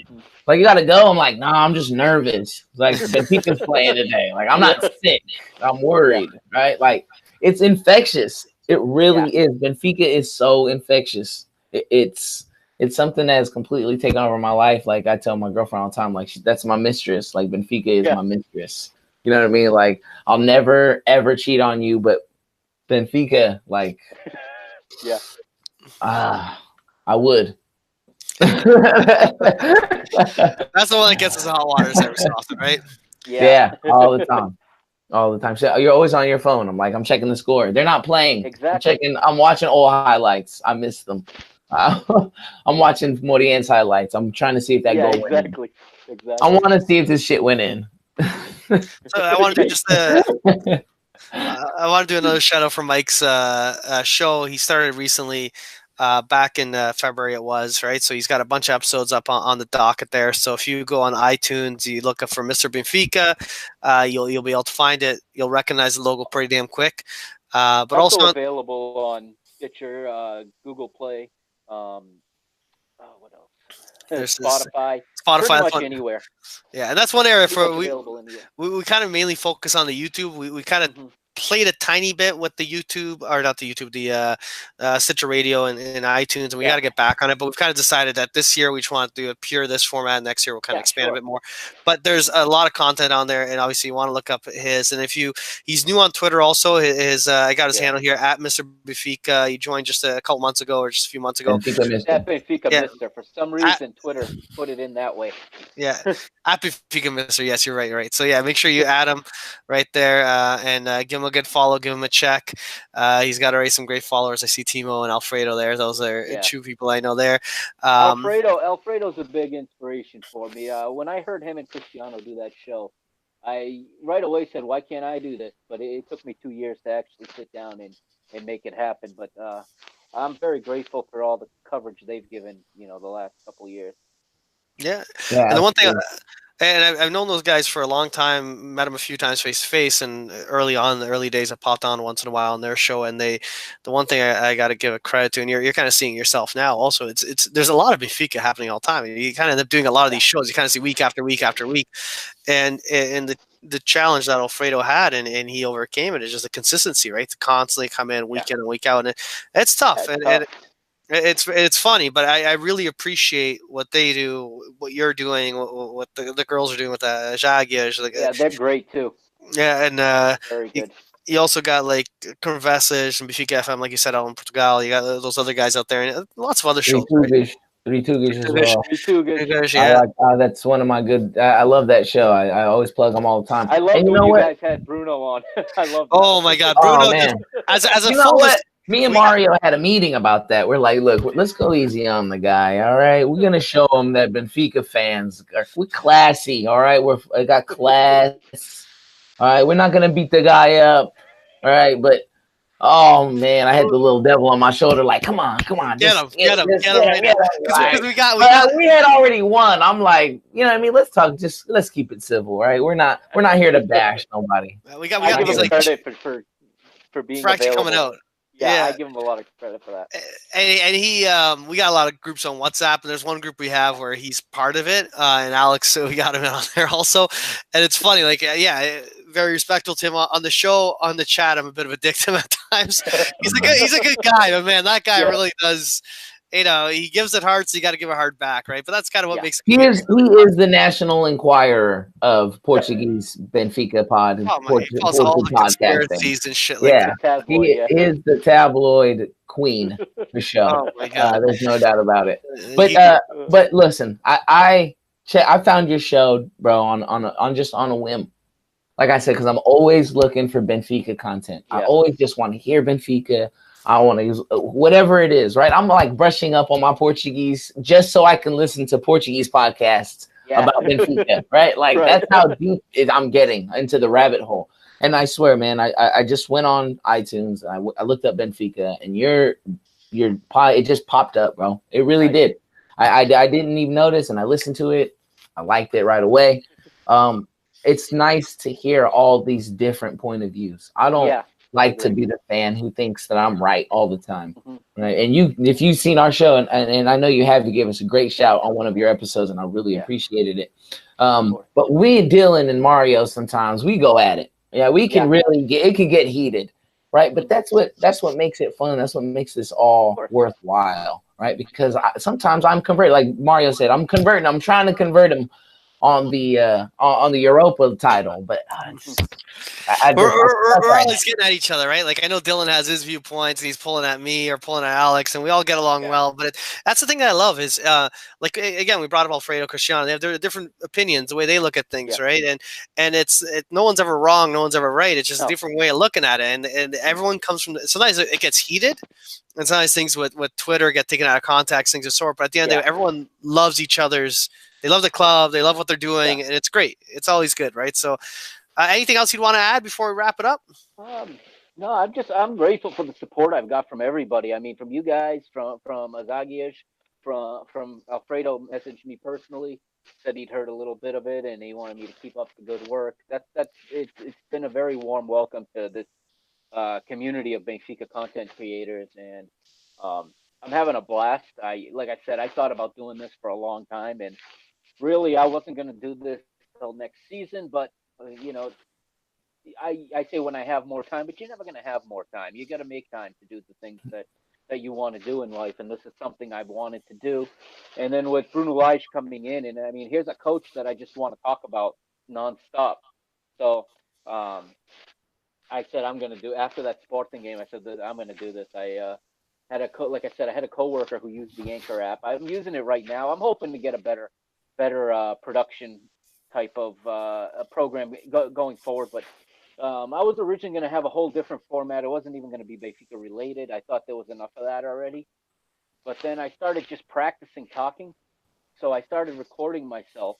Like you gotta go. I'm like, nah, I'm just nervous. Like Benfica's playing today. Like I'm not sick. I'm worried, right? Like it's infectious. It really is. Benfica is so infectious. It's something that has completely taken over my life. Like I tell my girlfriend all the time, like that's my mistress. Like Benfica is my mistress. You know what I mean? Like I'll never ever cheat on you, but Benfica, like, I would. That's the one that gets us in hot waters every so often, right? Yeah, all the time. All the time. So you're always on your phone. I'm like, I'm checking the score. They're not playing. Exactly. I'm watching old highlights. I miss them. I'm watching Morien's highlights. I'm trying to see if that goal went in. Exactly. I want to see if this shit went in. So I want to do I want to do another shout out for Mike's show. He started recently, back in February it was, right? So he's got a bunch of episodes up on the docket there. So if you go on iTunes, you look up for Mr. Benfica, you'll be able to find it. You'll recognize the logo pretty damn quick. But also available on Stitcher, Google Play, what else? There's Spotify. Spotify, pretty much anywhere. Yeah, and that's one area for Available anywhere. we kind of mainly focus on the YouTube. We kind of played a tiny bit with the YouTube, or not the YouTube, the Stitcher Radio and iTunes, and we got to get back on it. But we've kind of decided that this year we just want to do a pure this format. Next year we'll kind of expand a bit more. But there's a lot of content on there, and obviously you want to look up his. And if he's new on Twitter also. I got his handle here at MisterBenfica. He joined just a couple months ago, or just a few months ago. Benfica Mister. For some reason, Twitter put it in that way. Yeah, at Benfica Mister. Yes, you're right. Right. So yeah, make sure you add him right there and give him a good follow. Give him a check. He's got already some great followers. I see Timo and Alfredo there. Those are two people I know there. Alfredo's a big inspiration for me. When I heard him and Cristiano do that show, I right away said, "Why can't I do this?" But it took me 2 years to actually sit down and make it happen. But I'm very grateful for all the coverage they've given, the last couple of years. Yeah. And the one thing, and I've known those guys for a long time, met them a few times face to face, and early on, in the early days, I popped on once in a while on their show, and the one thing I got to give a credit to, and you're kind of seeing yourself now also, there's a lot of Benfica happening all the time. You kind of end up doing a lot of these shows. You kind of see week after week after week, and the challenge that Alfredo had, and he overcame it, is just the consistency, right? To constantly come in week in and week out, and it's tough. And it's funny, but I really appreciate what they do, what you're doing, what the girls are doing with the Jaguars. Yeah, they're great too. Yeah, and very good. You also got like Conversas and Benfica FM, like you said, out in Portugal. You got those other guys out there, and lots of other shows. Three Tugas as well. Yeah. That's one of my good. I love that show. I always plug them all the time. I love when you guys had Bruno on. I love that. Oh my God, Bruno! Oh, man. As a you know what? Me and Mario had a meeting about that. We're like, look, let's go easy on the guy. All right, we're gonna show him that Benfica fans we're classy. All right, we got class. All right, we're not gonna beat the guy up. All right, but oh man, I had the little devil on my shoulder. Like, come on, get him. We had already won. I'm like, you know what I mean? Let's keep it civil, right? We're not here to bash nobody. We got give him credit for being actually coming out. Yeah, I give him a lot of credit for that. And he, we got a lot of groups on WhatsApp, and there's one group we have where he's part of it, and Alex, so we got him on there also. And it's funny, like, very respectful to him on the show, on the chat. I'm a bit of a dick to him at times. He's a good guy, but man, that guy really does. He gives it hard, so you got to give it hard back, right? But that's kind of what makes. He is the National Enquirer of Portuguese Benfica pod. He calls all the conspiracies and shit like that. He is the tabloid queen for sure. Oh my God. There's no doubt about it. But listen, I found your show, bro, on a whim. Like I said, because I'm always looking for Benfica content. I always just want to hear Benfica. I want to use whatever it is, right? I'm like brushing up on my Portuguese just so I can listen to Portuguese podcasts about Benfica, right? Like that's how deep I'm getting into the rabbit hole. And I swear, man, I just went on iTunes. I looked up Benfica, and your pod, it just popped up, bro. It really did. I didn't even notice, and I listened to it. I liked it right away. It's nice to hear all these different point of views. I don't like to be the fan who thinks that I'm right all the time. Right? And if you've seen our show, and I know you have, to give us a great shout on one of your episodes, and I really appreciated it. But we, Dylan and Mario, sometimes we go at it. Yeah, we can really it can get heated, right? But that's what makes it fun. That's what makes this all worthwhile, right? Because sometimes I'm converting, like Mario said, I'm converting. I'm trying to convert him on the Europa title, but we're always getting at each other, right? Like I know Dylan has his viewpoints, and he's pulling at me or pulling at Alex, and we all get along well. But that's the thing that I love is, like again, we brought up Alfredo, Cristiano. They have their different opinions, the way they look at things, right? And no one's ever wrong, no one's ever right. It's just a different way of looking at it, and everyone comes from. Sometimes it gets heated, and sometimes things with Twitter get taken out of context, things of sort. But at the end of the day, everyone loves each other's. They love the club. They love what they're doing, and it's great. It's always good, right? So, anything else you'd want to add before we wrap it up? No, I'm grateful for the support I've got from everybody. I mean, from you guys, from Azagias, from Alfredo messaged me personally, said he'd heard a little bit of it and he wanted me to keep up the good work. It's been a very warm welcome to this community of Benfica content creators, and I'm having a blast. Like I said, I thought about doing this for a long time, and really I wasn't going to do this till next season, but I say when I have more time, but you're never going to have more time. You got to make time to do the things that you want to do in life, and this is something I've wanted to do. And then with Bruno Lage coming in, and I mean, here's a coach that I just want to talk about nonstop. So I said I'm going to do after that Sporting game. I said that I'm going to do this. I had like I said, I had a coworker who used the Anchor app. I'm using it right now. I'm hoping to get a better production type of program going forward. But I was originally going to have a whole different format. It wasn't even going to be Benfica related. I thought there was enough of that already. But then I started just practicing talking. So I started recording myself.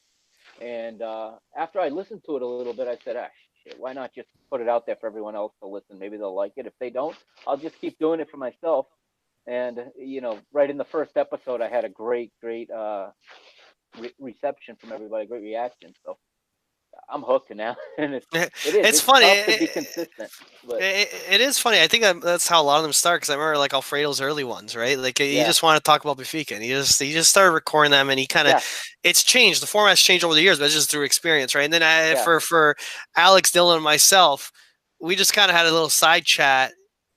And after I listened to it a little bit, I said, ah, shit, why not just put it out there for everyone else to listen? Maybe they'll like it. If they don't, I'll just keep doing it for myself. And, right in the first episode, I had a great reception from everybody, great reaction. So I'm hooked now. And it's funny. tough to be consistent. But It is funny. I think that's how a lot of them start, because I remember like Alfredo's early ones, right? Like you Yeah. just want to talk about Benfica, and he just started recording them, and he kind of it's changed. The format's changed over the years, but it's just through experience, right? And then for Alex, Dylan, and myself, we just kind of had a little side chat,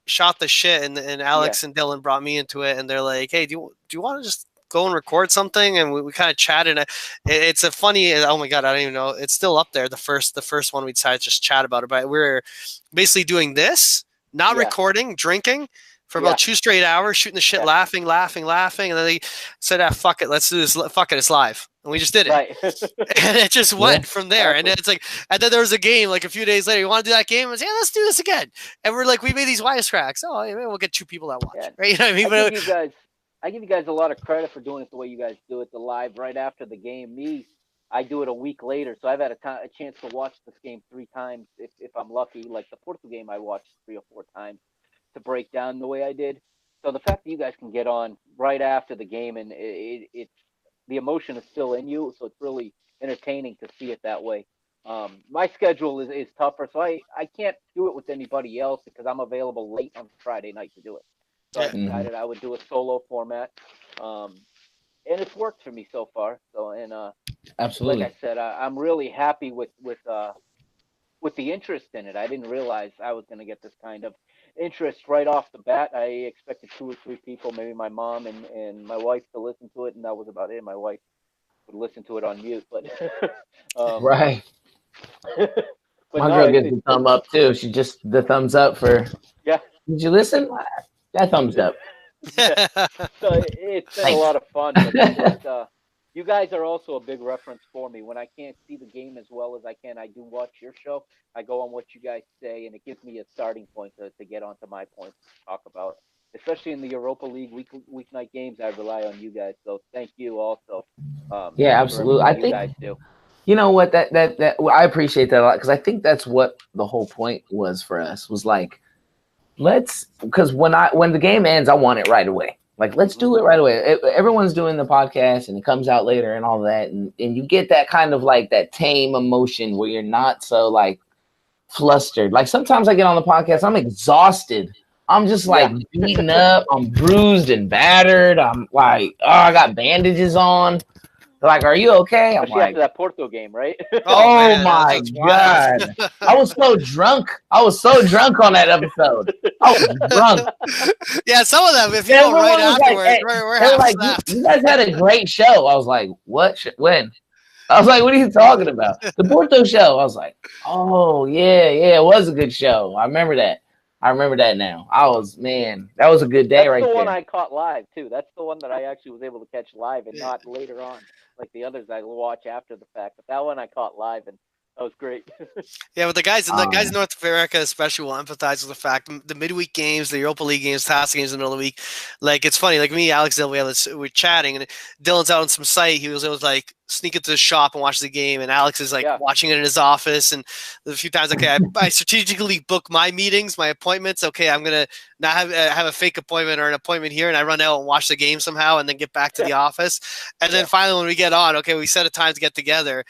shot the shit, and Alex and Dylan brought me into it, and they're like, "Hey, do you want to just go and record something?" And we kind of chatted. It's a funny. Oh my god, I don't even know. It's still up there. The first one we decided to just chat about it, but we're basically doing this, not recording, drinking for about 2 straight hours, shooting the shit, laughing, and then they said, "Ah, fuck it, let's do this. Fuck it, it's live." And we just did it, right. and it just went from there. And it's like, and then there was a game like a few days later. You want to do that game? I was, let's do this again. And we're like, we made these wisecracks. Oh, maybe we'll get 2 people that watch, right? You know what I mean? I give you guys a lot of credit for doing it the way you guys do it, the live right after the game. I do it a week later, so I've had a chance to watch this game 3 times if I'm lucky. Like the Porto game, I watched 3 or 4 times to break down the way I did. So the fact that you guys can get on right after the game and it's the emotion is still in you, so it's really entertaining to see it that way. My schedule is tougher, so I can't do it with anybody else because I'm available late on Friday night to do it. So I decided I would do a solo format, and it's worked for me so far. So absolutely, like I said, I'm really happy with the interest in it. I didn't realize I was going to get this kind of interest right off the bat. I expected 2 or 3 people, maybe my mom and my wife, to listen to it, and that was about it. My wife would listen to it on mute, but right. but my girl gets the thumb up too. She just the thumbs up for. Yeah. Did you listen? That thumbs up. Yeah. So it's been a lot of fun. But you guys are also a big reference for me. When I can't see the game as well as I can, I do watch your show. I go on what you guys say, and it gives me a starting point to get onto my points to talk about. Especially in the Europa League weeknight games, I rely on you guys. So thank you also. Yeah, absolutely. I think you guys do. You know what? That I appreciate that a lot, because I think that's what the whole point was for us. Was like, because when the game ends, I want it right away. Like, let's do it right away. Everyone's doing the podcast and it comes out later and all that. And you get that kind of like that tame emotion where you're not so like flustered. Like sometimes I get on the podcast, I'm exhausted. I'm just like beaten up. I'm bruised and battered. I'm like, I got bandages on. They're like, are you okay? I'm Especially like, after that Porto game, right? Oh my God. I was so drunk. I was so drunk on that episode. I was drunk. Yeah, some of them, if you don't right afterwards, like, we're half like, you guys had a great show. I was like, what? When? I was like, what are you talking about? The Porto show. I was like, oh, yeah, it was a good show. I remember that. I remember that now. That was a good day. That's right there. That's the one I caught live, too. That's the one that I actually was able to catch live and not later on, like the others I watch after the fact. But that one I caught live, and that was great. Yeah, but the guys in North America especially will empathize with the fact the midweek games, the Europa League games, task games in the middle of the week. Like, it's funny. Like me, Alex, we're chatting, and Dylan's out on some site. He was like sneak into the shop and watch the game, and Alex is like watching it in his office. And a few times, I strategically book my meetings, my appointments. Okay, I'm gonna not have a fake appointment or an appointment here, and I run out and watch the game somehow, and then get back to the office. And then finally, when we get on, okay, we set a time to get together.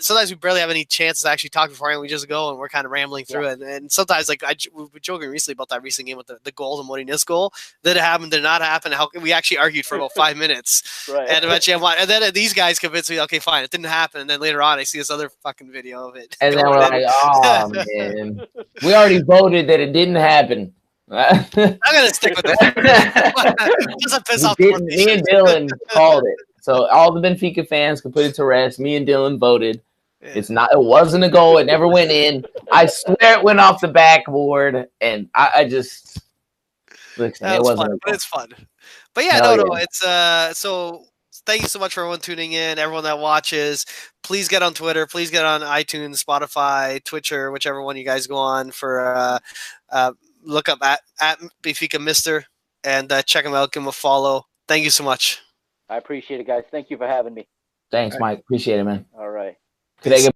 sometimes we barely have any chances to actually talk beforehand. We just go and we're kind of rambling through it. And sometimes, like we were joking recently about that recent game with the goal and Mourinho's goal. Did it happen? Did it not happen? How we actually argued for about 5 minutes, Right. and eventually and then these guys convinced me, okay, fine, it didn't happen. And then later on, I see this other fucking video of it, and then we're like, oh man, we already voted that it didn't happen. I'm gonna stick with that. Doesn't piss off the me and Dylan called it, so all the Benfica fans can put it to rest. Me and Dylan voted. Yeah. It wasn't a goal. It never went in. I swear it went off the backboard, and I just listen. It wasn't fun, but it's fun. But yeah, no, it's so. Thank you so much for everyone tuning in, everyone that watches. Please get on Twitter. Please get on iTunes, Spotify, Twitcher, whichever one you guys go on for. Look up at Benfica Mister and check him out. Give him a follow. Thank you so much. I appreciate it, guys. Thank you for having me. Thanks, Mike. Appreciate it, man. All right. Today.